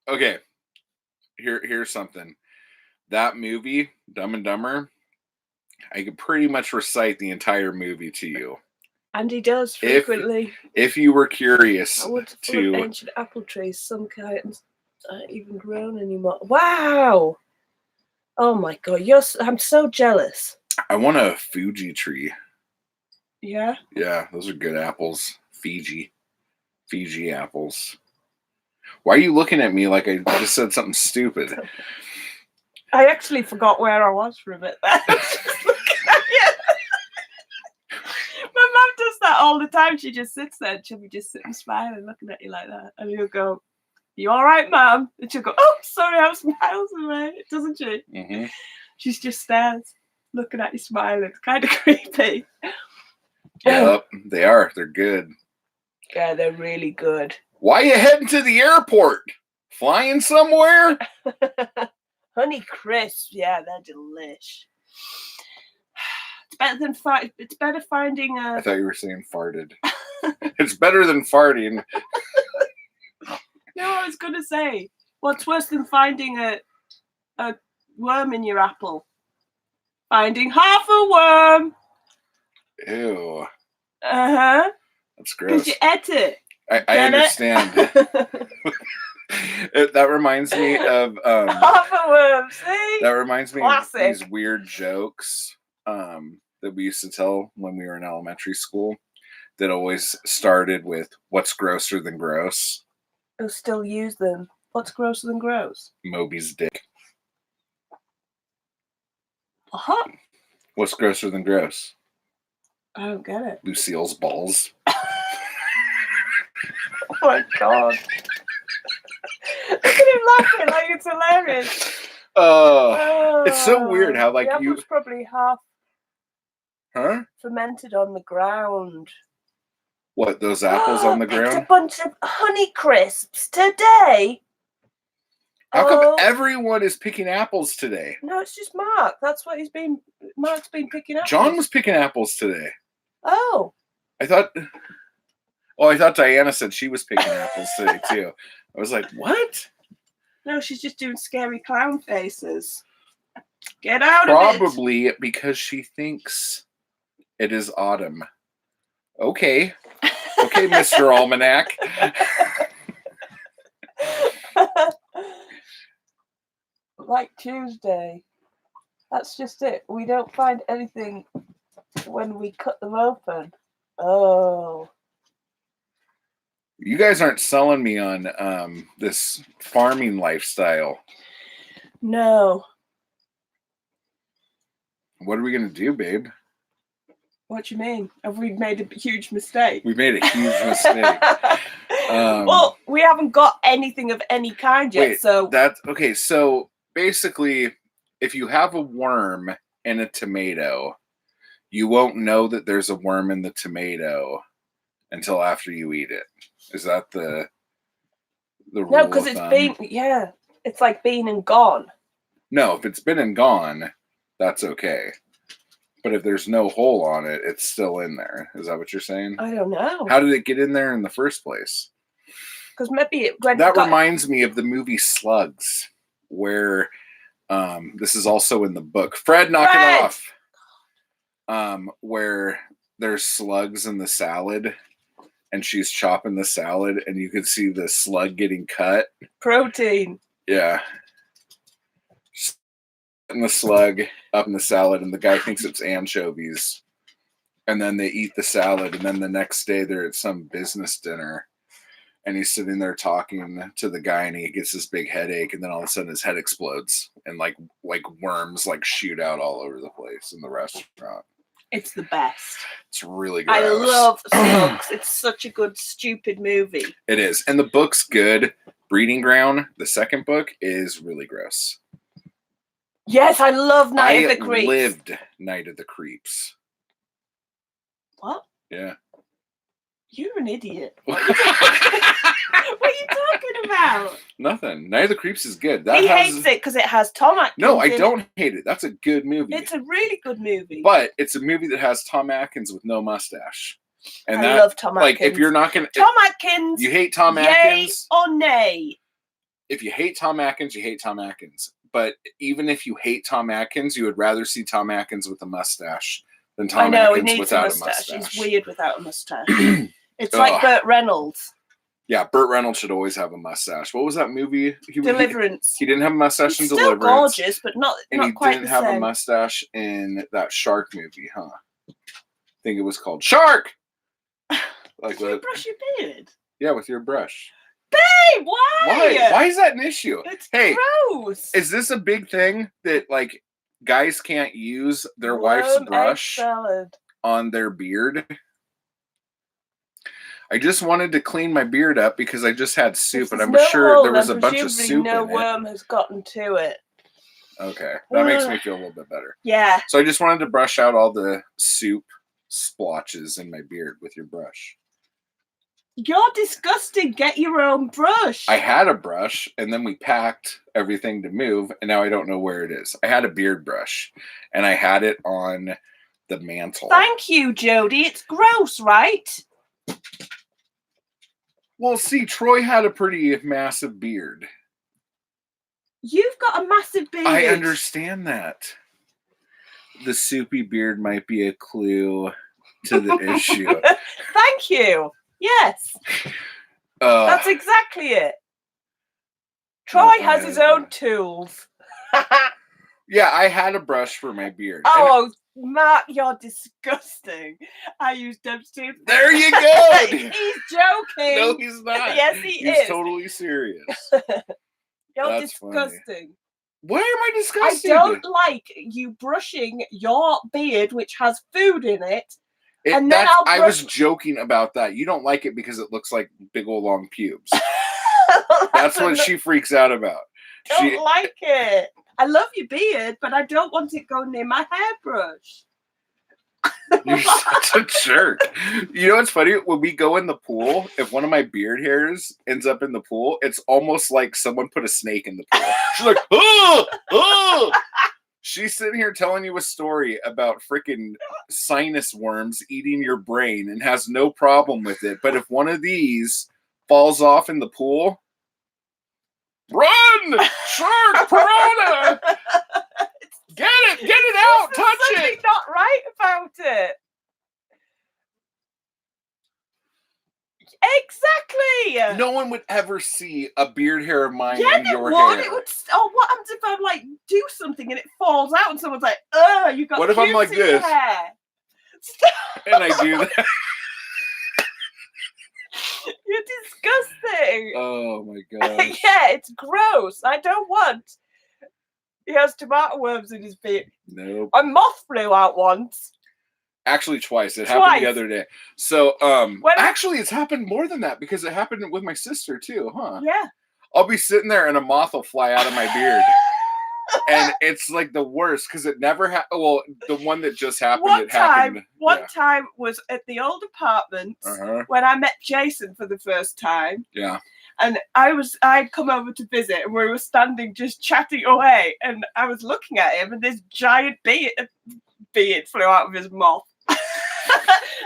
Okay. Here's something. That movie, Dumb and Dumber, I could pretty much recite the entire movie to you. And he does frequently. If you were curious to ancient apple trees, some kinds aren't even grown anymore. Wow. Oh my god, I'm so jealous. I want a Fuji tree. Yeah? Yeah, those are good apples. Fiji apples. Why are you looking at me like I just said something stupid? I actually forgot where I was for a bit there. My mum does that all the time. She just sits there and she'll be just sitting smiling, looking at you like that. And you'll go, "You all right, Mum?" And she'll go, "Oh, sorry, I was miles away," doesn't she? Mm-hmm. She's just stares, looking at you smiling. It's kind of creepy. Yep, they are. They're good. Yeah, they're really good. Why are you heading to the airport? Flying somewhere? Honey crisps, yeah, they're delish. It's better finding a... I thought you were saying farted. It's better than farting. No, I was going to say, what's worse than finding a worm in your apple? Finding half a worm. Ew. Uh-huh. That's gross. Because you ate it. I understand. That reminds me of... half a worm, see? That reminds me Classic. Of these weird jokes that we used to tell when we were in elementary school that always started with, "What's grosser than gross?" I'll still use them. What's grosser than gross? Moby's dick. Uh-huh. What's grosser than gross? I don't get it. Lucille's balls. Oh my god. Look at him laughing like it's hilarious. It's so weird how like the apple's probably half fermented on the ground. What, those apples on the ground? It's a bunch of honey crisps today. How come everyone is picking apples today? No, it's just Mark. That's what Mark's been picking apples. John was picking apples today. Oh. I thought Diana said she was picking apples today too. I was like, what? No, she's just doing scary clown faces. Get out of it. Probably because she thinks it is autumn. Okay. Okay, Mr. Almanac. Like Tuesday. That's just it. We don't find anything when we cut them open. Oh. You guys aren't selling me on this farming lifestyle. No. What are we going to do, babe? What do you mean? Have we made a huge mistake? We made a huge mistake. Well, we haven't got anything of any kind yet, so... That's okay, so basically, if you have a worm in a tomato, you won't know that there's a worm in the tomato until after you eat it. Is that the rule? No, because it's been, it's like been and gone. No, if it's been and gone, that's okay. But if there's no hole on it, it's still in there. Is that what you're saying? I don't know. How did it get in there in the first place? Because maybe it reminds me of the movie Slugs, where this is also in the book. Fred, knock it off. Where there's slugs in the salad, and she's chopping the salad, and you can see the slug getting cut. Protein. Yeah. And the slug up in the salad, and the guy thinks it's anchovies. And then they eat the salad, and then the next day they're at some business dinner, and he's sitting there talking to the guy, and he gets this big headache, and then all of a sudden his head explodes, and like worms like shoot out all over the place in the restaurant. It's the best. It's really gross. I love Slugs. It's such a good, stupid movie. It is. And the book's good. Breeding Ground, the second book, is really gross. Yes, I love Night of the Creeps. I lived Night of the Creeps. What? Yeah. You're an idiot. What are you talking about? Nothing. Night of the Creeps is good. He hates it because it has Tom Atkins. No, I don't hate it. That's a good movie. It's a really good movie. But it's a movie that has Tom Atkins with no mustache. And I love Tom Atkins. Like, if you're not going to... Tom Atkins. You hate Tom Atkins? Yay or nay? If you hate Tom Atkins, you hate Tom Atkins. But even if you hate Tom Atkins, you would rather see Tom Atkins with a mustache than Tom Atkins without a mustache. He's weird without a mustache. It's like Burt Reynolds. Yeah, Burt Reynolds should always have a mustache. What was that movie? Deliverance. He didn't have a mustache in Still Deliverance. Gorgeous, but not quite the same. And he didn't have a mustache in that shark movie, huh? I think it was called Shark! Did you brush your beard? Yeah, with your brush. Babe, why? Why is that an issue? It's gross. Is this a big thing that, like, guys can't use their wife's brush on their beard? I just wanted to clean my beard up because I just had soup, and I'm sure there was a bunch of soup no in it. worm has gotten to it. Okay, that makes me feel a little bit better. Yeah. So I just wanted to brush out all the soup splotches in my beard with your brush. You're disgusting. Get your own brush. I had a brush, and then we packed everything to move, and now I don't know where it is. I had a beard brush, and I had it on the mantle. Thank you, Jody. It's gross, right? Well, see, Troy had a pretty massive beard. You've got a massive beard. I understand that. The soupy beard might be a clue to the issue. Thank you. Yes. That's exactly it. Troy has his own tools. Yeah, I had a brush for my beard. Oh, Mark, you're disgusting. I used them too. There you go. He's joking. No, he's not. Yes, he's He's totally serious. You're disgusting. Funny. Why am I disgusting? I don't like you brushing your beard, which has food in it. And then I was joking about that. You don't like it because it looks like big old long pubes. That's what she freaks out about. Don't like it. I love your beard, but I don't want it going near my hairbrush. You're such a jerk. You know what's funny? When we go in the pool, if one of my beard hairs ends up in the pool, it's almost like someone put a snake in the pool. She's like, oh, oh. She's sitting here telling you a story about freaking sinus worms eating your brain and has no problem with it. But if one of these falls off in the pool, run! Shark! Piranha! Get it out! Touch it! Something not right about it. Exactly. No one would ever see a beard hair of mine in your hair. It would. Oh, what happens if I like do something and it falls out and someone's like, "Oh, you got." What if I'm like this? Hair. And I do that. You're disgusting. Oh my gosh. Yeah, it's gross. I don't want. He has tomato worms in his beard. Nope. A moth flew out once. Actually, twice. It happened the other day. So, actually, it's happened more than that because it happened with my sister too, huh? Yeah. I'll be sitting there and a moth will fly out of my beard. And it's like the worst because it never happened. Well, the one that just happened, happened. One time was at the old apartments when I met Jason for the first time. Yeah. And I'd come over to visit, and we were standing just chatting away, and I was looking at him, and this giant beard flew out of his mouth.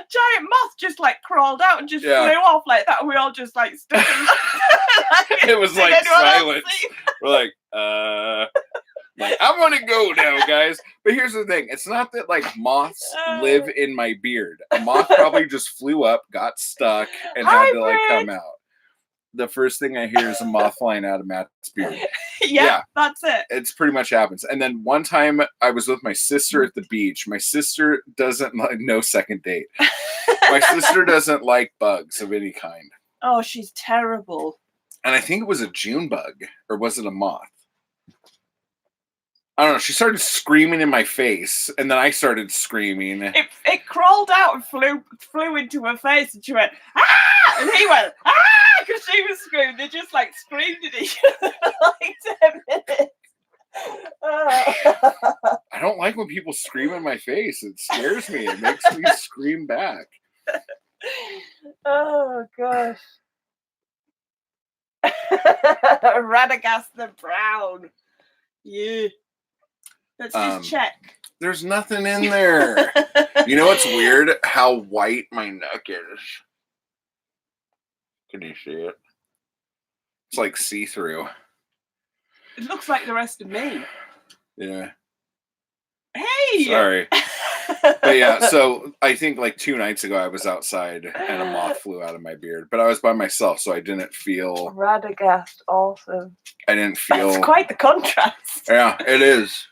Giant moth just like crawled out and just flew off like that, and we all just like stood and looked. It was like silence. We're like, I'm gonna go now, guys. But here's the thing: it's not that like moths live in my beard. A moth probably just flew up, got stuck, and had to like come out. The first thing I hear is a moth flying out of Matt's beard. Yeah, that's it. It's pretty much happens. And then one time I was with my sister at the beach. My sister doesn't like no second date. My sister doesn't like bugs of any kind. Oh, she's terrible. And I think it was a June bug, or was it a moth? I don't know. She started screaming in my face, and then I started screaming. It crawled out and flew into her face, and she went, ah! And he went, ah! Because she was screaming. They just like screamed at each other for like 10 minutes. I don't like when people scream in my face. It scares me. It makes me scream back. Oh, gosh. Radagast the Brown. Yeah. Let's just check. There's nothing in there. You know what's weird? How white my neck is. Can you see it? It's like see-through. It looks like the rest of me. Yeah. Hey! Sorry. But yeah, so I think like 2 nights ago I was outside and a moth flew out of my beard. But I was by myself, so I didn't feel... Radagast, awesome. I didn't feel... That's quite the contrast. Yeah, it is.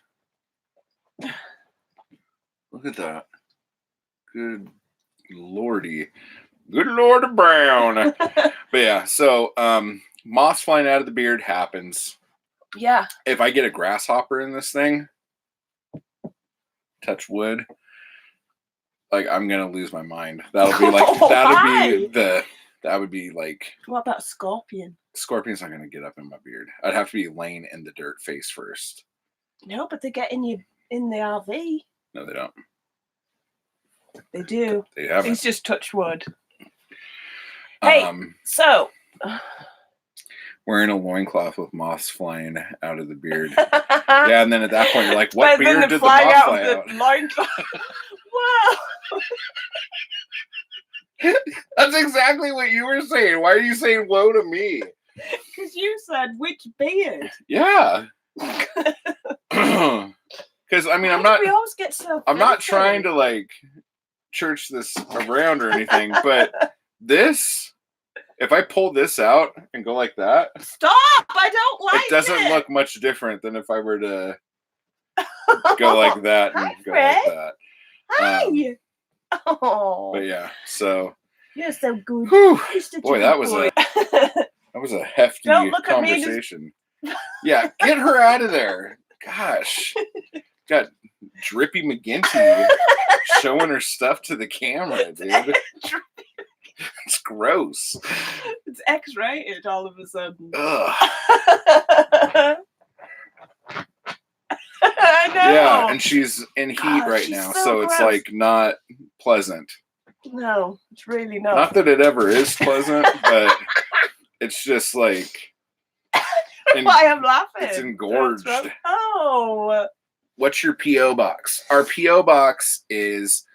Look at that. Good lordy. Good Lord of Brown. But yeah, so moths flying out of the beard happens. Yeah. If I get a grasshopper in this thing, touch wood, like I'm gonna lose my mind. That'll be like that would be like. What about a scorpion? Scorpion's not gonna get up in my beard. I'd have to be laying in the dirt face first. No, but they get in the RV. No, they don't. They do. They haven't. He's just touched wood. Hey, so wearing a loincloth with moths flying out of the beard. Yeah, and then at that point you're like, what beard did the moth fly out? Loincloth. Wow. That's exactly what you were saying. Why are you saying whoa to me? Because you said which beard. Yeah. Because I mean, I'm not trying to like church this around or anything, but this, if I pull this out and go like that, stop! I don't like it. It doesn't look much different than if I were to go like that and go like that. Hi. But yeah, so you're so good. Boy, that was a hefty conversation. Yeah, get her out of there. Gosh. Got Drippy McGinty showing her stuff to the camera, dude. It's gross. It's X-rated all of a sudden. Ugh. I know. Yeah, and she's in heat right now, so it's like not pleasant. No, it's really not. Not that it ever is pleasant, but it's just like. Why I'm laughing? It's engorged. Oh. What's your P.O. box? Our P.O. box is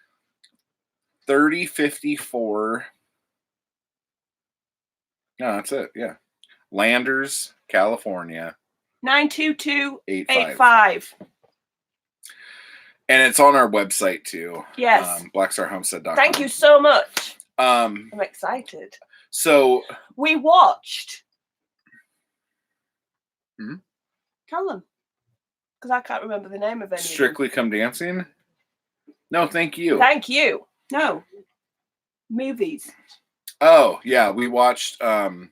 3054. No, that's it. Yeah. Landers, California. 92285. And it's on our website too. Yes. BlackStarHomestead.com. Thank you so much. I'm excited. So we watched. Tell them. Because I can't remember the name of any. Strictly Come Dancing? No, thank you. Thank you. No. Movies. Oh, yeah. We watched the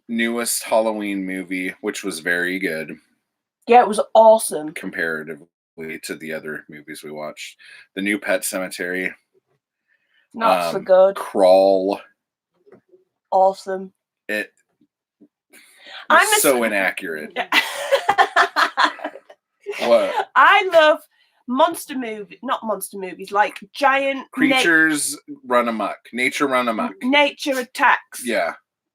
newest Halloween movie, which was very good. Yeah, it was awesome. Comparatively to the other movies we watched. The new Pet Cemetery. Not so good. Crawl. Awesome. It was so inaccurate. What? I love monster movies, not monster movies, like giant creatures run amok. Nature run amok. Nature attacks. Yeah.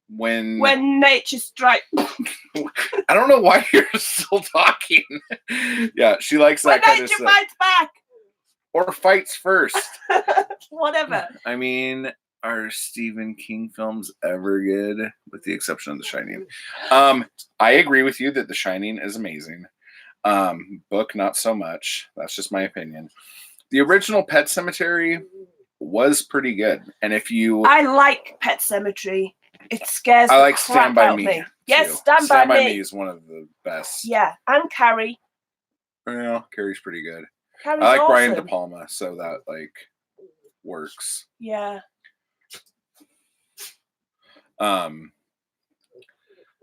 When nature strikes. I don't know why you're still talking. Yeah, she likes that kind of stuff. When nature fights back. Or fights first. Whatever. I mean, are Stephen King films ever good? With the exception of The Shining. I agree with you that The Shining is amazing. Book, not so much. That's just my opinion. The original Pet Sematary was pretty good. And if you... I like Pet Sematary. It scares I like the Stand crap By out Me. me. Yes, too. Stand By Me is one of the best. Yeah, and Carrie. Yeah, Carrie's pretty good. Carrie's I like awesome. Brian De Palma, so that like works. Yeah.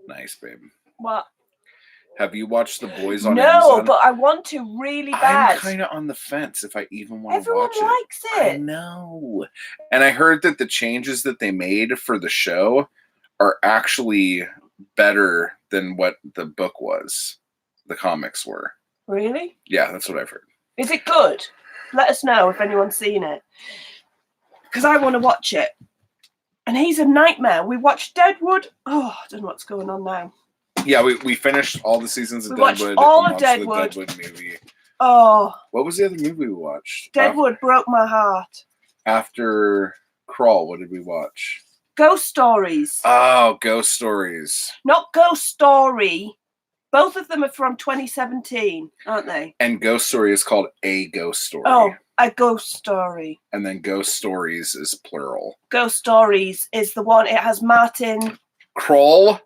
Nice, babe. What? Have you watched The Boys on Amazon? No, but I want to really bad. I'm kind of on the fence if I even want to watch it. Everyone likes it. I know. And I heard that the changes that they made for the show are actually better than what the book was. The comics were. Really? Yeah, that's what I've heard. Is it good? Let us know if anyone's seen it. Because I want to watch it. And he's a nightmare. We watched Deadwood. Oh, I don't know what's going on now. Yeah, we finished all the seasons of Deadwood. Deadwood. All of Deadwood. The Deadwood movie. Oh. What was the other movie we watched? Deadwood broke my heart. After Crawl, what did we watch? Ghost Stories. Oh, Ghost Stories. Not Ghost Story. Both of them are from 2017, aren't they? And Ghost Story is called A Ghost Story. Oh, A Ghost Story. And then Ghost Stories is plural. Ghost Stories is the one. It has Martin. Kroll?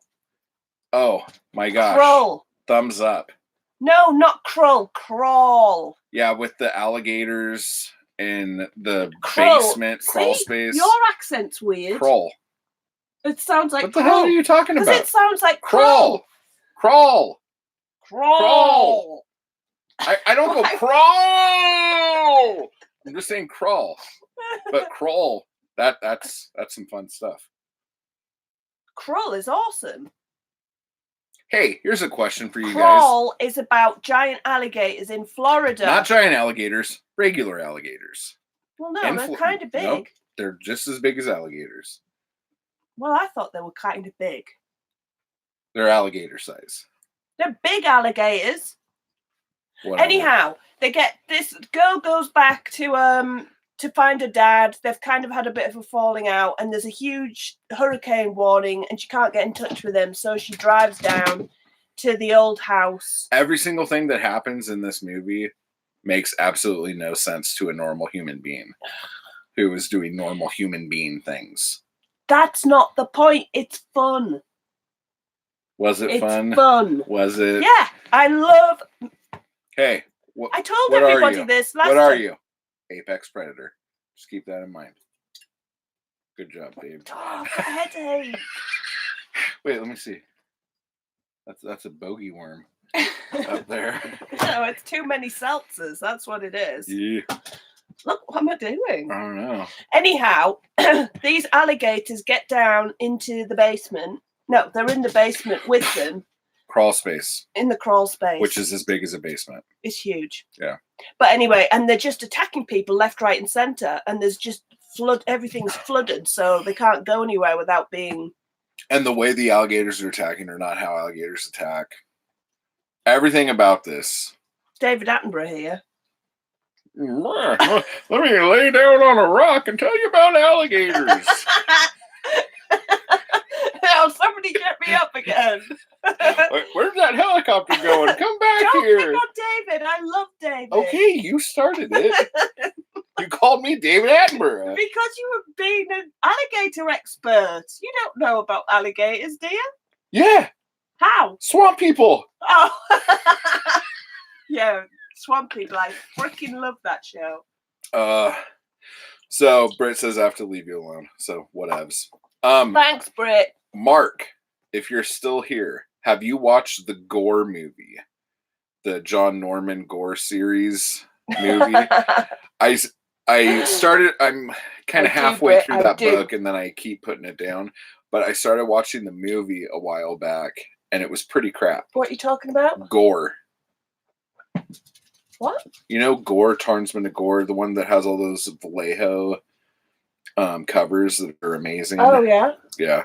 Oh, my gosh. Kroll. Thumbs up. No, not Kroll. Crawl. Yeah, with the alligators in the Kroll. basement crawl space. Your accent's weird. Kroll. It sounds like What the hell are you talking about? Because it sounds like Crawl. Crawl. Crawl. I don't go crawl. I'm just saying crawl. But crawl, that's some fun stuff. Crawl is awesome. Hey, here's a question for you Crawl is about giant alligators in Florida. Not giant alligators, regular alligators. Well, no, they're kind of big. Nope, they're just as big as alligators. Well, I thought they were kind of big. They're alligator size. They're big alligators. Whatever. Anyhow, they get this girl goes back to find her dad. They've kind of had a bit of a falling out, and there's a huge hurricane warning, and she can't get in touch with him, so she drives down to the old house. Every single thing that happens in this movie makes absolutely no sense to a normal human being who is doing normal human being things. That's not the point. It's fun. Was it fun? It's fun. Was it? Yeah, I love. Hey, I told everybody this last time. What are you? Apex Predator. Just keep that in mind. Good job, babe. Oh, headache. Wait, let me see. That's a bogey worm up there. No, it's too many seltzers. That's what it is. Yeah. Look, what am I doing? I don't know. Anyhow, these alligators get down into the basement. No, they're in the basement with them. Crawl space. In the crawl space. Which is as big as a basement. It's huge. Yeah. But anyway, and they're just attacking people left, right, and center. And there's just everything's flooded, so they can't go anywhere without being. And the way the alligators are attacking are not how alligators attack. Everything about this. David Attenborough here. Let me lay down on a rock and tell you about alligators. Oh, somebody get me up again. Where's that helicopter going? Come back Don't here. pick on David. I love David. Okay, you started it. You called me David Attenborough. Because you were being an alligator expert. You don't know about alligators, do you? Yeah. How? Swamp people. Oh. Yeah, Swamp People. I freaking love that show. So Britt says I have to leave you alone. So whatevs. Thanks, Britt. Mark, if you're still here, have you watched the Gore movie? The John Norman Gore series movie? I started, I'm kind of halfway through that book, and then I keep putting it down. But I started watching the movie a while back, and it was pretty crap. What are you talking about? Gore. What? You know Gore, Tarnsman of Gore, the one that has all those Vallejo covers that are amazing. Oh, yeah? Yeah.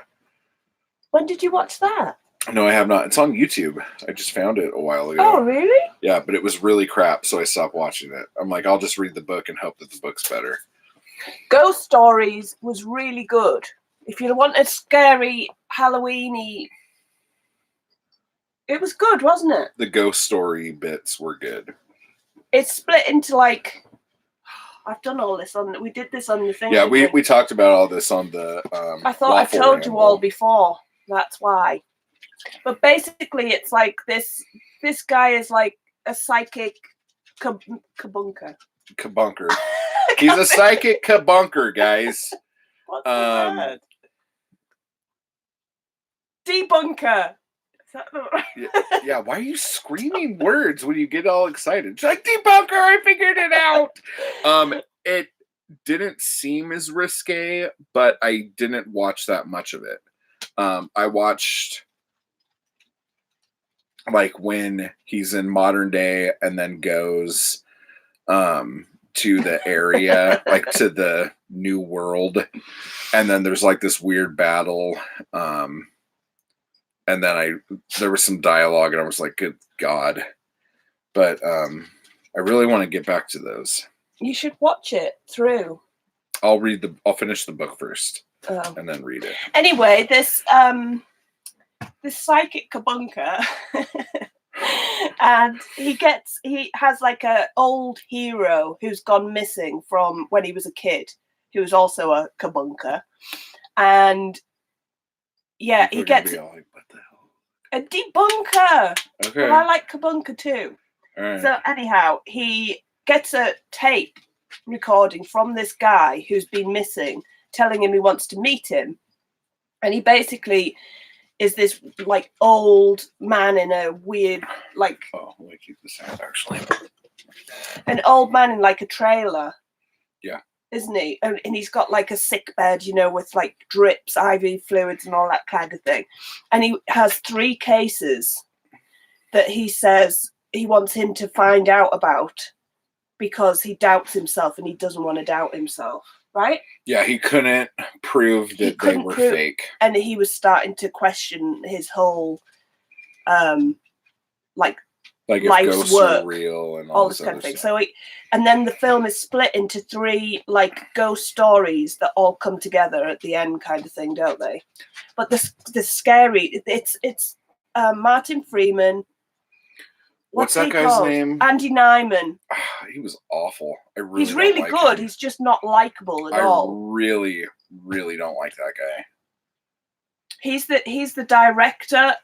When did you watch that? No, I have not. It's on YouTube. I just found it a while ago. Oh, really? Yeah, but it was really crap, so I stopped watching it. I'm like, I'll just read the book and hope that the book's better. Ghost Stories was really good. If you want a scary Halloween-y... It was good, wasn't it? The ghost story bits were good. It's split into like... I've done all this on... We did this on the thing. Yeah, we talked about all this on the... I thought I told you all before. That's why. But basically, it's like this guy is like a psychic kabunker. Kabunker. He's a psychic kabunker, guys. What's the word? Debunker. Yeah, why are you screaming words when you get all excited? It's like, debunker, I figured it out. It didn't seem as risque, but I didn't watch that much of it. I watched like when he's in modern day and then goes to the area, like to the new world, and then there's like this weird battle. And then there was some dialogue and I was like, good God. But I really want to get back to those. You should watch it through. I'll finish the book first and then read it. Anyway, this psychic kabunker and he has like a old hero who's gone missing from when he was a kid, who was also a kabunker. And yeah, he gets like, what the hell? A debunker. Okay. But I like kabunker too. All right. So anyhow, he gets a tape recording from this guy who's been missing, telling him he wants to meet him. And he basically is this like old man in a weird like... Oh, let me keep this out actually. An old man in like a trailer. Yeah. Isn't he? And he's got like a sick bed, with like drips, IV fluids and all that kind of thing. And he has 3 cases that he says he wants him to find out about because he doubts himself and he doesn't want to doubt himself, right? Yeah, he couldn't prove that they were fake. And he was starting to question his whole like if life's ghosts work, are real and all this kind of thing. So and then the film is split into 3 like ghost stories that all come together at the end, kind of thing, don't they? But the scary, it's Martin Freeman. What's that guy's name? Andy Nyman. He was awful. He's really good. He's just not likable at all. I really, really don't like that guy. He's the director.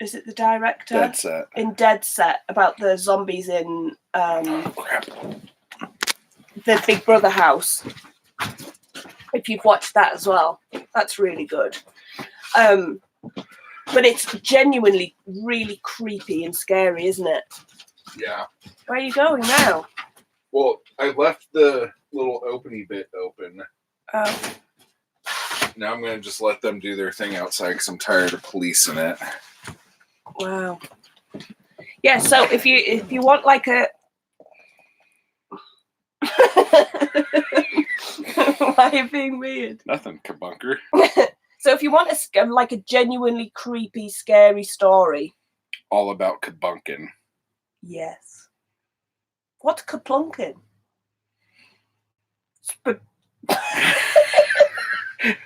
Is it the director? Dead Set. In Dead Set, about the zombies in the Big Brother house. If you've watched that as well, that's really good. But it's genuinely really creepy and scary, isn't it? Yeah. Where are you going now? Well, I left the little opening bit open. Oh. Now I'm going to just let them do their thing outside because I'm tired of policing it. Wow. Yeah, so if you want like a... Why are you being weird? Nothing, kabunker. So if you want a genuinely creepy, scary story... All about kabunking. Yes. What's kaplunking?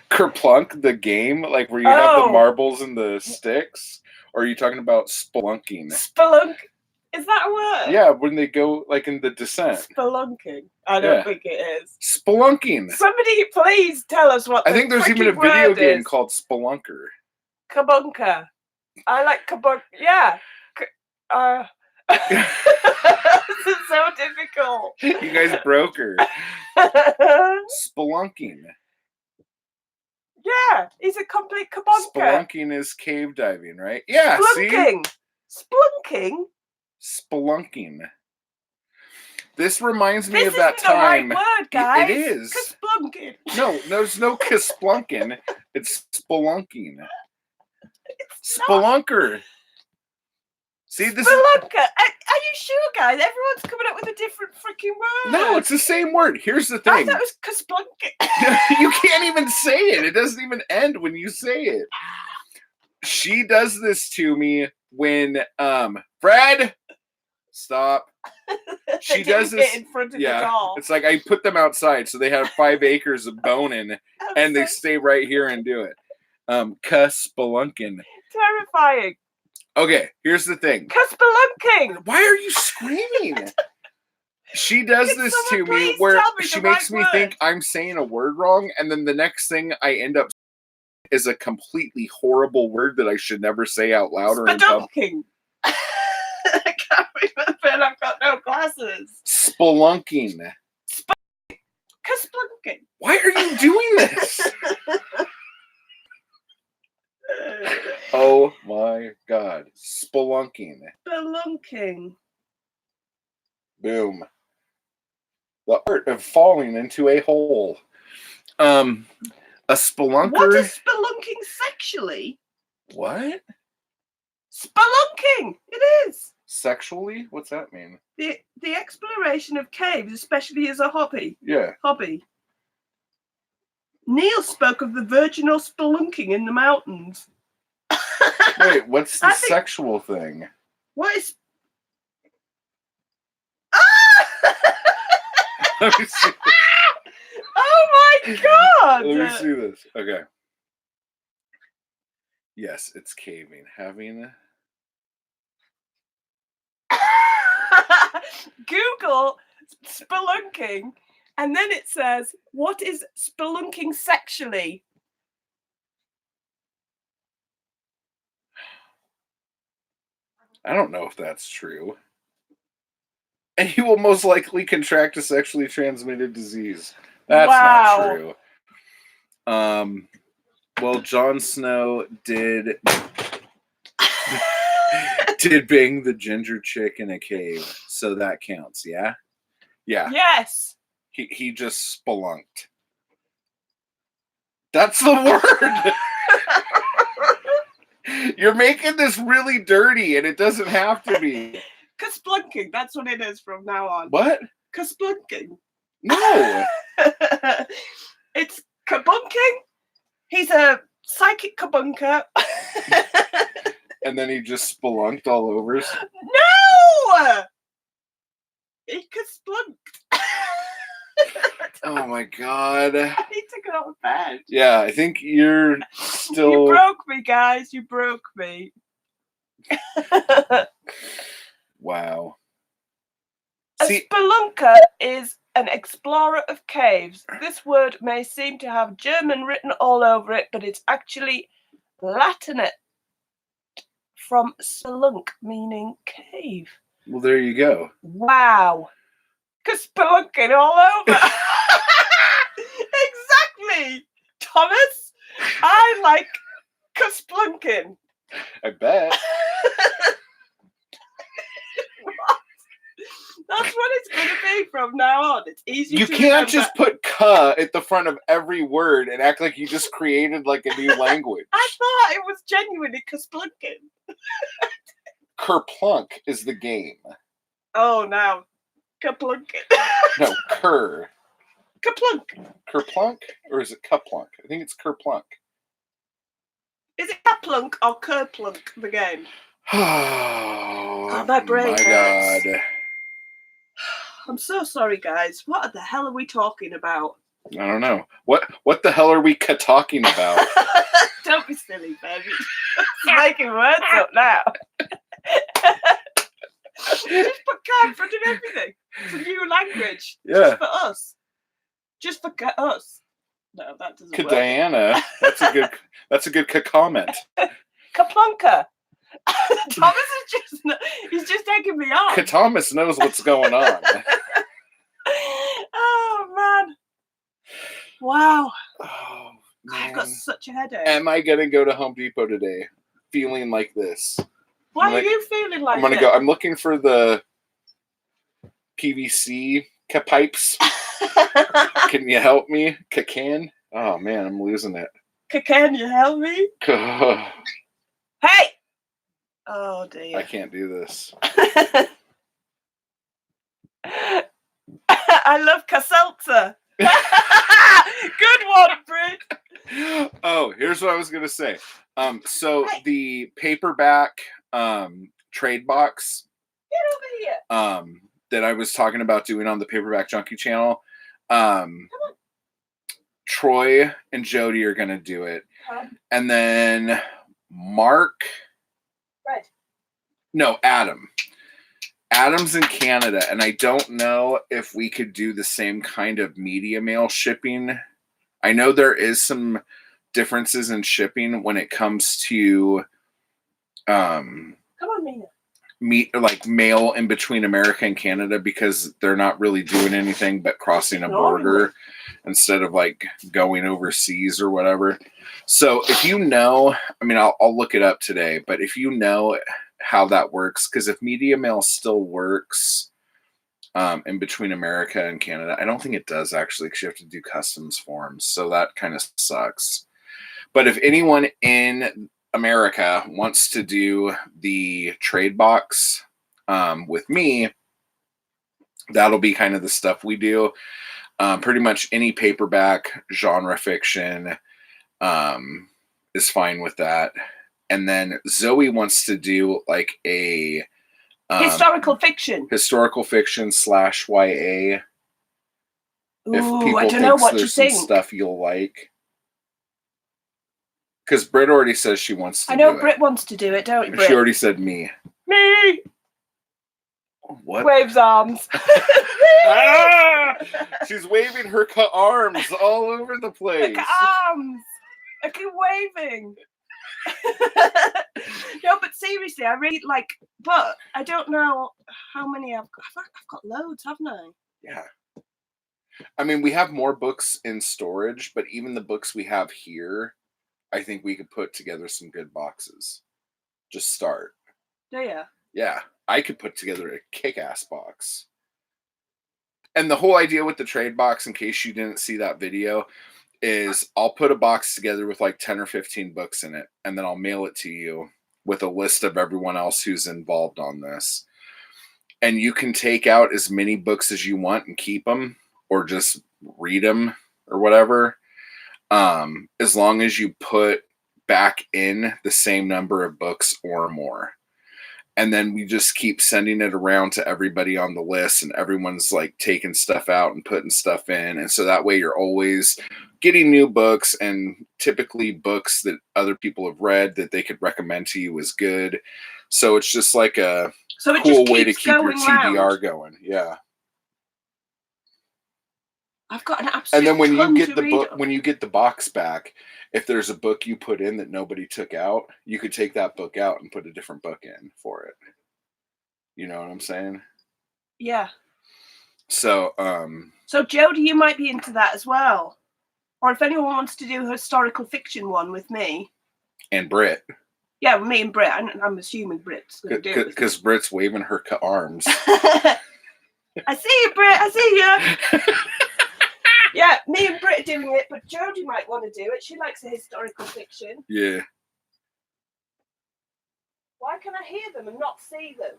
Kerplunk, the game? Like where you have the marbles and the sticks? Or are you talking about spelunking? Spelunk? Is that a word? Yeah, when they go like in the descent. Spelunking. I don't think it is. Spelunking. Somebody please tell us what I think there's even a video game called Spelunker. Kabunker. I like kabunk. Yeah. This is so difficult. You guys broke her. Spelunking. Yeah, he's a complete kabunker. Spelunking is cave diving, right? Yeah, Splunking. See? Splunking? Spelunking. This reminds me of that time. This isn't the right word, guys. It is. Kasplunking. No, there's no kasplunking. It's spelunking. Spelunker. See, this Spelunker. Are you sure, guys? Everyone's coming up with a different freaking word. No, it's the same word. Here's the thing. I thought it was kasplunking. You can't even say it. It doesn't even end when you say it. She does this to me when Fred, stop. She does this in front of the doll. It's like I put them outside so they have 5 acres of boning and they stay right here and do it. Spelunking. Terrifying. Okay, here's the thing. Spelunking. Why are you screaming? She does this to me where she makes me think I'm saying a word wrong, and then the next thing I end up is a completely horrible word that I should never say out loud or in public. I can't remember, and I've got no glasses. Spelunking. Kasplunking. Why are you doing this? Oh my God. Spelunking. Spelunking. Boom. The art of falling into a hole. A spelunker. What is spelunking sexually? What? Spelunking. It is. Sexually? What's that mean? The exploration of caves, especially as a hobby. Yeah. Hobby. Neil spoke of the virginal spelunking in the mountains. Wait, what's the sexual thing? What is... Let me see. Oh my God! Let me see this. Okay. Yes, it's caving. Having... Google spelunking, and then it says, what is spelunking sexually? I don't know if that's true. And you will most likely contract a sexually transmitted disease. That's not true. Well, Jon Snow did bang the ginger chick in a cave, so that counts, yeah? Yeah. Yes. He just spelunked. That's the word. You're making this really dirty, and it doesn't have to be. Kasplunking, that's what it is from now on. What? Kasplunking. No. It's kabunking. He's a psychic kabunker. And then he just spelunked all over us. No! He kasπlunked. Oh my God. I need to go to bed. Yeah, I think you're still... You broke me, guys. You broke me. Wow. A spelunker is an explorer of caves. This word may seem to have German written all over it, but it's actually Latinate from spelunk, meaning cave. Well, there you go. Wow. Spelunking all over. Exactly. Thomas, I like spelunking. I bet. That's what it's going to be from now on. It's easy You to can't remember. just put "ka" at the front of every word and act like you just created like a new language. I thought it was genuinely spelunking. Kerplunk is the game. Oh, now. Kaplunking. No, Ker. Kaplunk. Kerplunk? Or is it Kaplunk? I think it's Kerplunk. Is it Kaplunk or Kerplunk, the game? Oh, my brain my hurts. God. I'm so sorry, guys. What the hell are we talking about? I don't know. What the hell are we talking about? Don't be silly, baby. It's making words up now. Just put "ka" in front of everything. It's a new language. Yeah. Just for us. Just for us. No, that doesn't work. Diana. That's a good comment. Kaplunker. Thomas is he's just taking me on. Thomas knows what's going on. Oh man. Wow. Oh, I've got such a headache. Am I gonna go to Home Depot today feeling like this? Why are you feeling like I'm gonna this? go. I'm looking for the PVC pipes. Can you help me? Can? Oh man, I'm losing it. Can you help me? Hey! Oh dear. I can't do this. I love Caselza. Good one, Brit. Oh, here's what I was gonna say. So the paperback trade box Get over here. That I was talking about doing on the Paperback Junkie channel. Troy and Jody are gonna do it. And then Mark. Red. No, Adam. Adam's in Canada, and I don't know if we could do the same kind of media mail shipping. I know there is some differences in shipping when it comes to Come on, Mina. like mail in between America and Canada, because they're not really doing anything but crossing a border instead of like going overseas or whatever. So if you know, I mean, I'll look it up today, but if you know how that works, because if media mail still works in between America and Canada, I don't think it does actually, because you have to do customs forms, so that kind of sucks. But if anyone in America wants to do the trade box with me, that'll be kind of the stuff we do. Pretty much any paperback genre fiction is fine with that. And then Zoe wants to do like a historical fiction / YA. Ooh, I don't know what you think. Stuff you'll like. Because Britt already says she wants to do it. I know Britt wants to do it, don't you, Britt? She already said me. Me! What? Waves arms. Ah! She's waving her arms all over the place. Look, arms! I keep waving. No, but seriously, I really like, but I don't know how many I've got. I've got loads, haven't I? Yeah. I mean, we have more books in storage, but even the books we have here, I think we could put together some good boxes. Just start. Do you? Yeah. I could put together a kick-ass box. And the whole idea with the trade box, in case you didn't see that video, is I'll put a box together with like 10 or 15 books in it, and then I'll mail it to you with a list of everyone else who's involved on this. And you can take out as many books as you want and keep them, or just read them or whatever. As long as you put back in the same number of books or more. And then we just keep sending it around to everybody on the list, and everyone's like taking stuff out and putting stuff in. And so that way you're always getting new books, and typically books that other people have read that they could recommend to you is good. So it's just like a cool way to keep your TBR going. Yeah. I've got an absolute. And then when you get the book, when you get the box back, if there's a book you put in that nobody took out, you could take that book out and put a different book in for it. You know what I'm saying? Yeah. So, so Jody, you might be into that as well. Or if anyone wants to do a historical fiction one with me. And Britt. Yeah, me and Britt. I'm assuming Britt's going to do it. Because Britt's waving her arms. I see you, Britt. I see you. Yeah, me and Britt are doing it, but Jodie might want to do it. She likes a historical fiction. Yeah. Why can I hear them and not see them?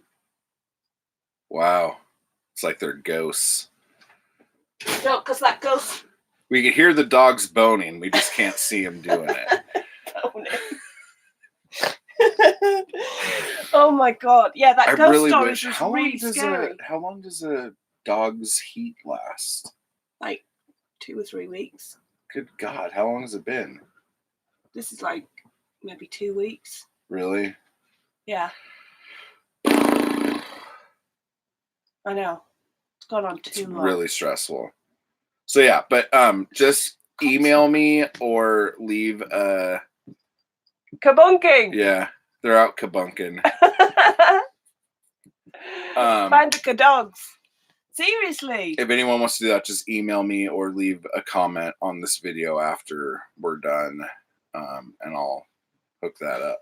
Wow. It's like they're ghosts. No, because that ghost... We can hear the dogs boning. We just can't see them doing it. Oh my God. Yeah, that ghost really story wish, was really scary. How long does a dog's heat last? Like 2 or 3 weeks. Good God, how long has it been? This is like maybe 2 weeks. Really? Yeah. I know. It's gone on too long. Really stressful. So yeah, but just email me or leave a kabunking. Yeah, they're out kabunking. Find the dogs. Seriously. If anyone wants to do that, just email me or leave a comment on this video after we're done, and I'll hook that up.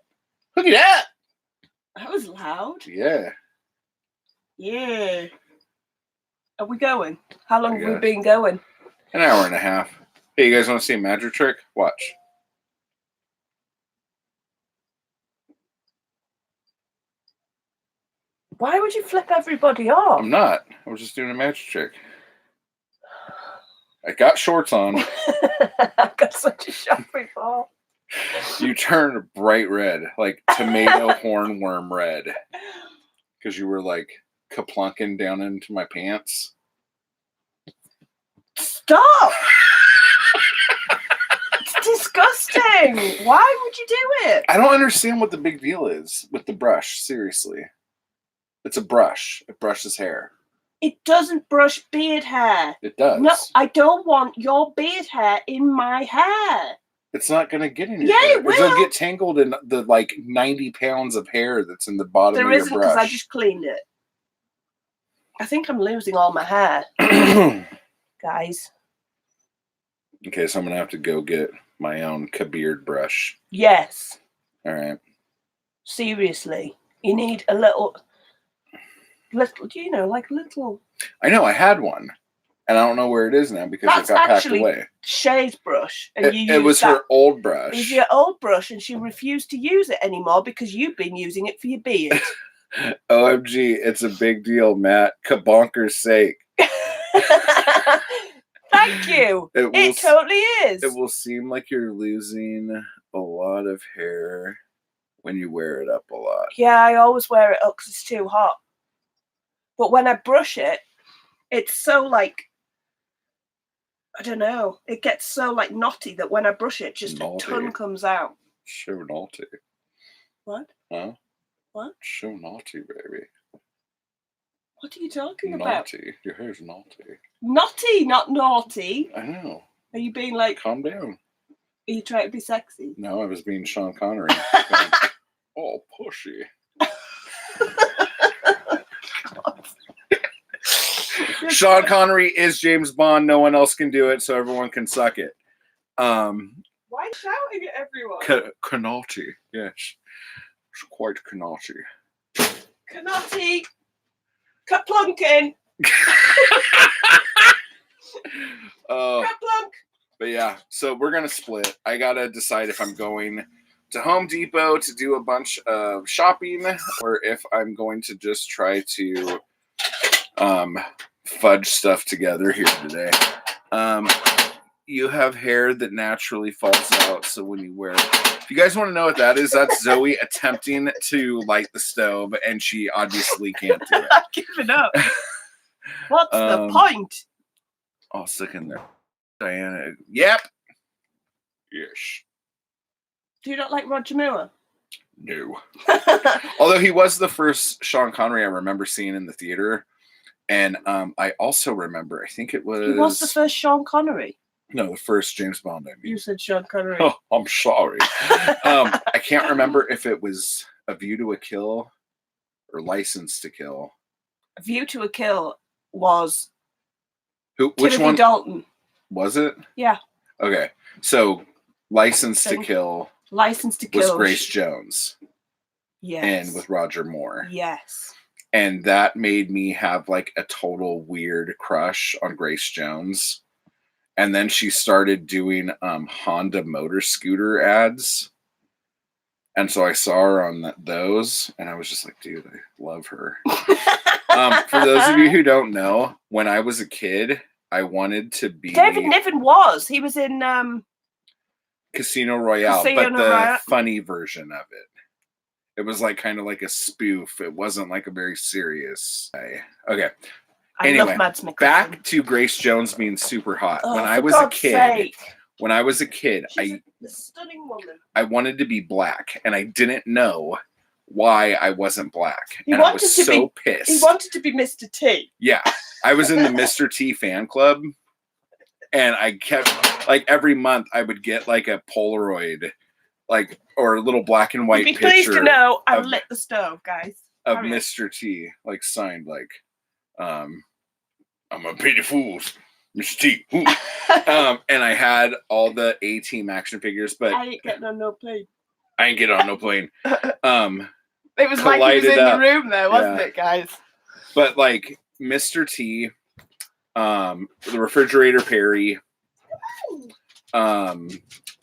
Hook it up! That was loud. Yeah. Yeah. Are we going? How long have we been going? An hour and a half. Hey, you guys want to see a magic trick? Watch. Why would you flip everybody off? I'm not. I was just doing a magic trick. I got shorts on. I've got such a shopping ball. You turned bright red, like tomato hornworm red. Because you were like kaplunking down into my pants. Stop! It's disgusting. Why would you do it? I don't understand what the big deal is with the brush. Seriously. It's a brush. It brushes hair. It doesn't brush beard hair. It does. No, I don't want your beard hair in my hair. It's not going to get in your Yeah, hair. it will. It'll get tangled in the like 90 pounds of hair that's in the bottom of your brush. There isn't, because I just cleaned it. I think I'm losing all my hair. Guys. Okay, so I'm going to have to go get my own beard brush. Yes. All right. Seriously. You need a little, you know, like little. I know, I had one. And I don't know where it is now because it got packed away. Shay's brush. And it was her old brush. It was your old brush, and she refused to use it anymore because you've been using it for your beard. OMG, it's a big deal, Matt. Kabonker's sake. Thank you. It totally is. It will seem like you're losing a lot of hair when you wear it up a lot. Yeah, I always wear it up because it's too hot. But when I brush it, it's so like, I don't know. It gets so like knotty that when I brush it, just a ton comes out. So naughty. What? Huh? What? So naughty, baby. What are you talking about? Naughty. Your hair's naughty. Naughty, not naughty. I know. Are you being like... Calm down. Are you trying to be sexy? No, I was being Sean Connery. Oh, pushy. Sean Connery is James Bond. No one else can do it, so everyone can suck it. Why shouting at everyone? Canati, yes. It's quite canati. Canati. Kaplunkin. Kaplunk. But yeah, so we're going to split. I got to decide if I'm going to Home Depot to do a bunch of shopping or if I'm going to just try to fudge stuff together here today. You have hair that naturally falls out, so when you wear it, if you guys want to know what that is, that's Zoe attempting to light the stove, and she obviously can't do it. I'm giving up. What's the point? I'll stick in there. Diana. Yep. Yes. Do you not like Roger Moore? No. Although he was the first Sean Connery I remember seeing in the theater. And I also remember, I think it was... He was the first Sean Connery? No, the first James Bond, I mean. You said Sean Connery. Oh, I'm sorry. I can't remember if it was A View to a Kill or License to Kill. A View to a Kill was... Which Timothy one? Dalton. Was it? Yeah. Okay. So, License to Kill was Grace Jones. Yes. And with Roger Moore. Yes. And that made me have like a total weird crush on Grace Jones. And then she started doing Honda motor scooter ads. And so I saw her on those, and I was just like, dude, I love her. For those of you who don't know, when I was a kid, I wanted to be... David Niven was. He was in... Casino Royale, but the funny version of it. It was like kind of like a spoof. It wasn't like a very serious... Okay. Anyway, love Mads Mikkelsen. Back to Grace Jones being super hot. Oh, when I was a kid, she's a stunning woman. I wanted to be black, and I didn't know why I wasn't black. And I was so pissed. He wanted to be Mr. T. Yeah. I was in the Mr. T fan club, and I kept, like, every month I would get, like, a Polaroid, like, or a little black and white picture. Be pleased to know I lit the stove, guys. Of Mr. T, like, signed, like, I'm a pretty fool, Mr. T. And I had all the A-Team action figures, but I ain't getting on no plane. I ain't getting on no plane. It was like he was in the room there, wasn't it, guys? But like Mr. T, the Refrigerator Perry,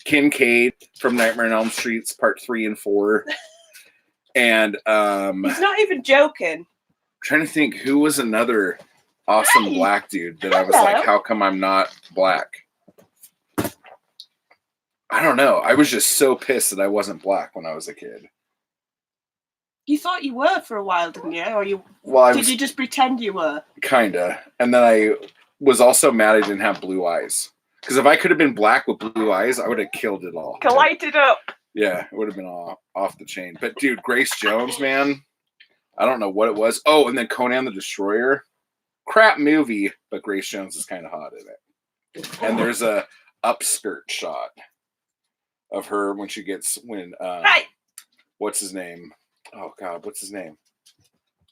Kincaid from Nightmare on Elm Street's Part 3 and 4, and he's not even joking. I'm trying to think who was another awesome black dude that I was like, how come I'm not black? I don't know. I was just so pissed that I wasn't black when I was a kid. You thought you were for a while, didn't you? Or you did you just pretend you were? Kinda. And then I was also mad I didn't have blue eyes. Because if I could have been black with blue eyes, I would have killed it all. Lighted up. Yeah, it would have been off the chain. But dude, Grace Jones, man, I don't know what it was. Oh, and then Conan the Destroyer. Crap movie, but Grace Jones is kind of hot in it. And there's a upskirt shot of her when she gets right. What's his name? Oh God, what's his name?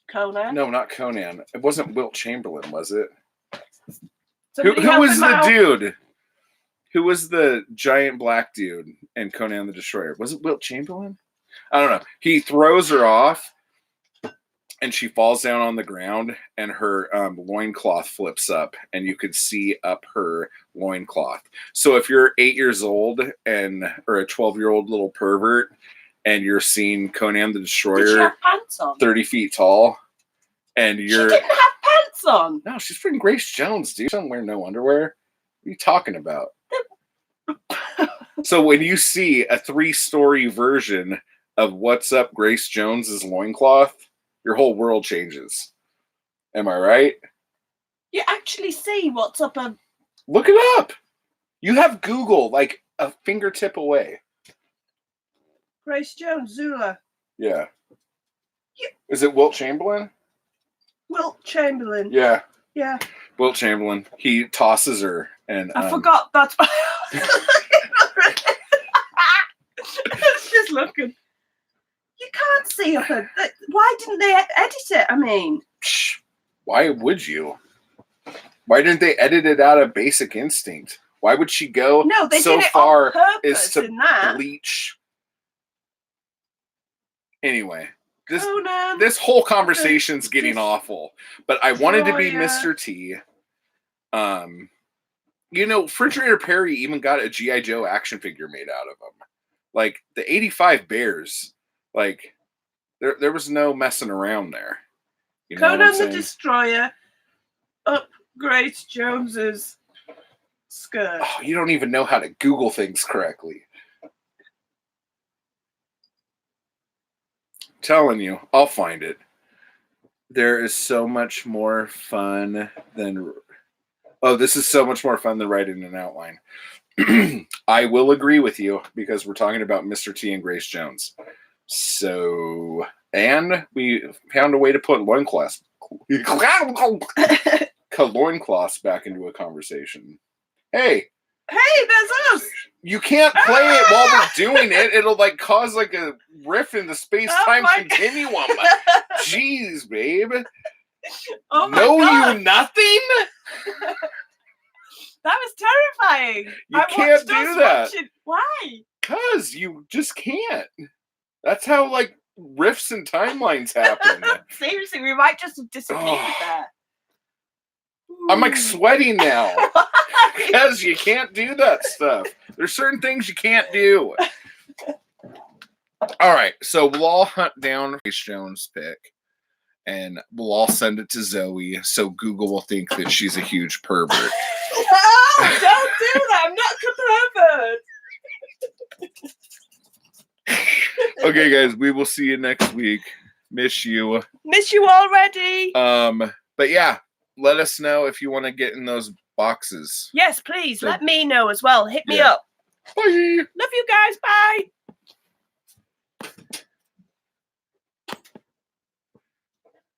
Conan? No, not Conan. It wasn't Wilt Chamberlain, was it? Who was the dude? Who was the giant black dude in Conan the Destroyer? Was it Wilt Chamberlain? I don't know. He throws her off, and she falls down on the ground, and her loincloth flips up, and you could see up her loincloth. So if you're 8 years old or a 12-year-old little pervert, and you're seeing Conan the Destroyer, did she have pants on? 30 feet tall, and you're... She didn't have pants on! No, she's freaking Grace Jones, dude. She doesn't wear no underwear. What are you talking about? So when you see a 3-story version of What's Up Grace Jones's loincloth, your whole world changes. Am I right? You actually see what's up a... Look it up. You have Google like a fingertip away. Grace Jones, Zula. Yeah. Is it Wilt Chamberlain? Wilt Chamberlain. Yeah. Yeah. Wilt Chamberlain. He tosses her and I forgot that's I was just looking. You can't see up a... Why didn't they edit it? I mean... Why would you? Why didn't they edit it out of Basic Instinct? Why would she go so far as to bleach? Anyway, this whole conversation's getting awful. But I wanted to be Mr. T. You know, Refrigerator Perry even got a G.I. Joe action figure made out of him. Like, the 85 Bears, like, there was no messing around there. You know Conan the Destroyer up Grace Jones's skirt. Oh, you don't even know how to Google things correctly. I'm telling you, I'll find it. There is so much more fun than... Oh, this is so much more fun than writing an outline. I will agree with you because we're talking about Mr. T and Grace Jones. So, and we found a way to put loincloths back into a conversation. Hey, there's us. You can't play it while we're doing it. It'll like cause like a rift in the space-time continuum. Jeez, babe. Oh my God. You nothing? That was terrifying. You can't do that. Why? Because you just can't. That's how like rifts and timelines happen. Seriously, we might just have disappeared there. I'm like sweating now. Because you can't do that stuff. There's certain things you can't do. All right, so we'll all hunt down Grace Jones' pick. And we'll all send it to Zoe, so Google will think that she's a huge pervert. No, don't do that. I'm not a pervert. Okay, guys, we will see you next week. Miss you. Miss you already. But yeah, let us know if you want to get in those boxes. Yes, please. Let me know as well. Hit me up. Bye. Love you guys. Bye.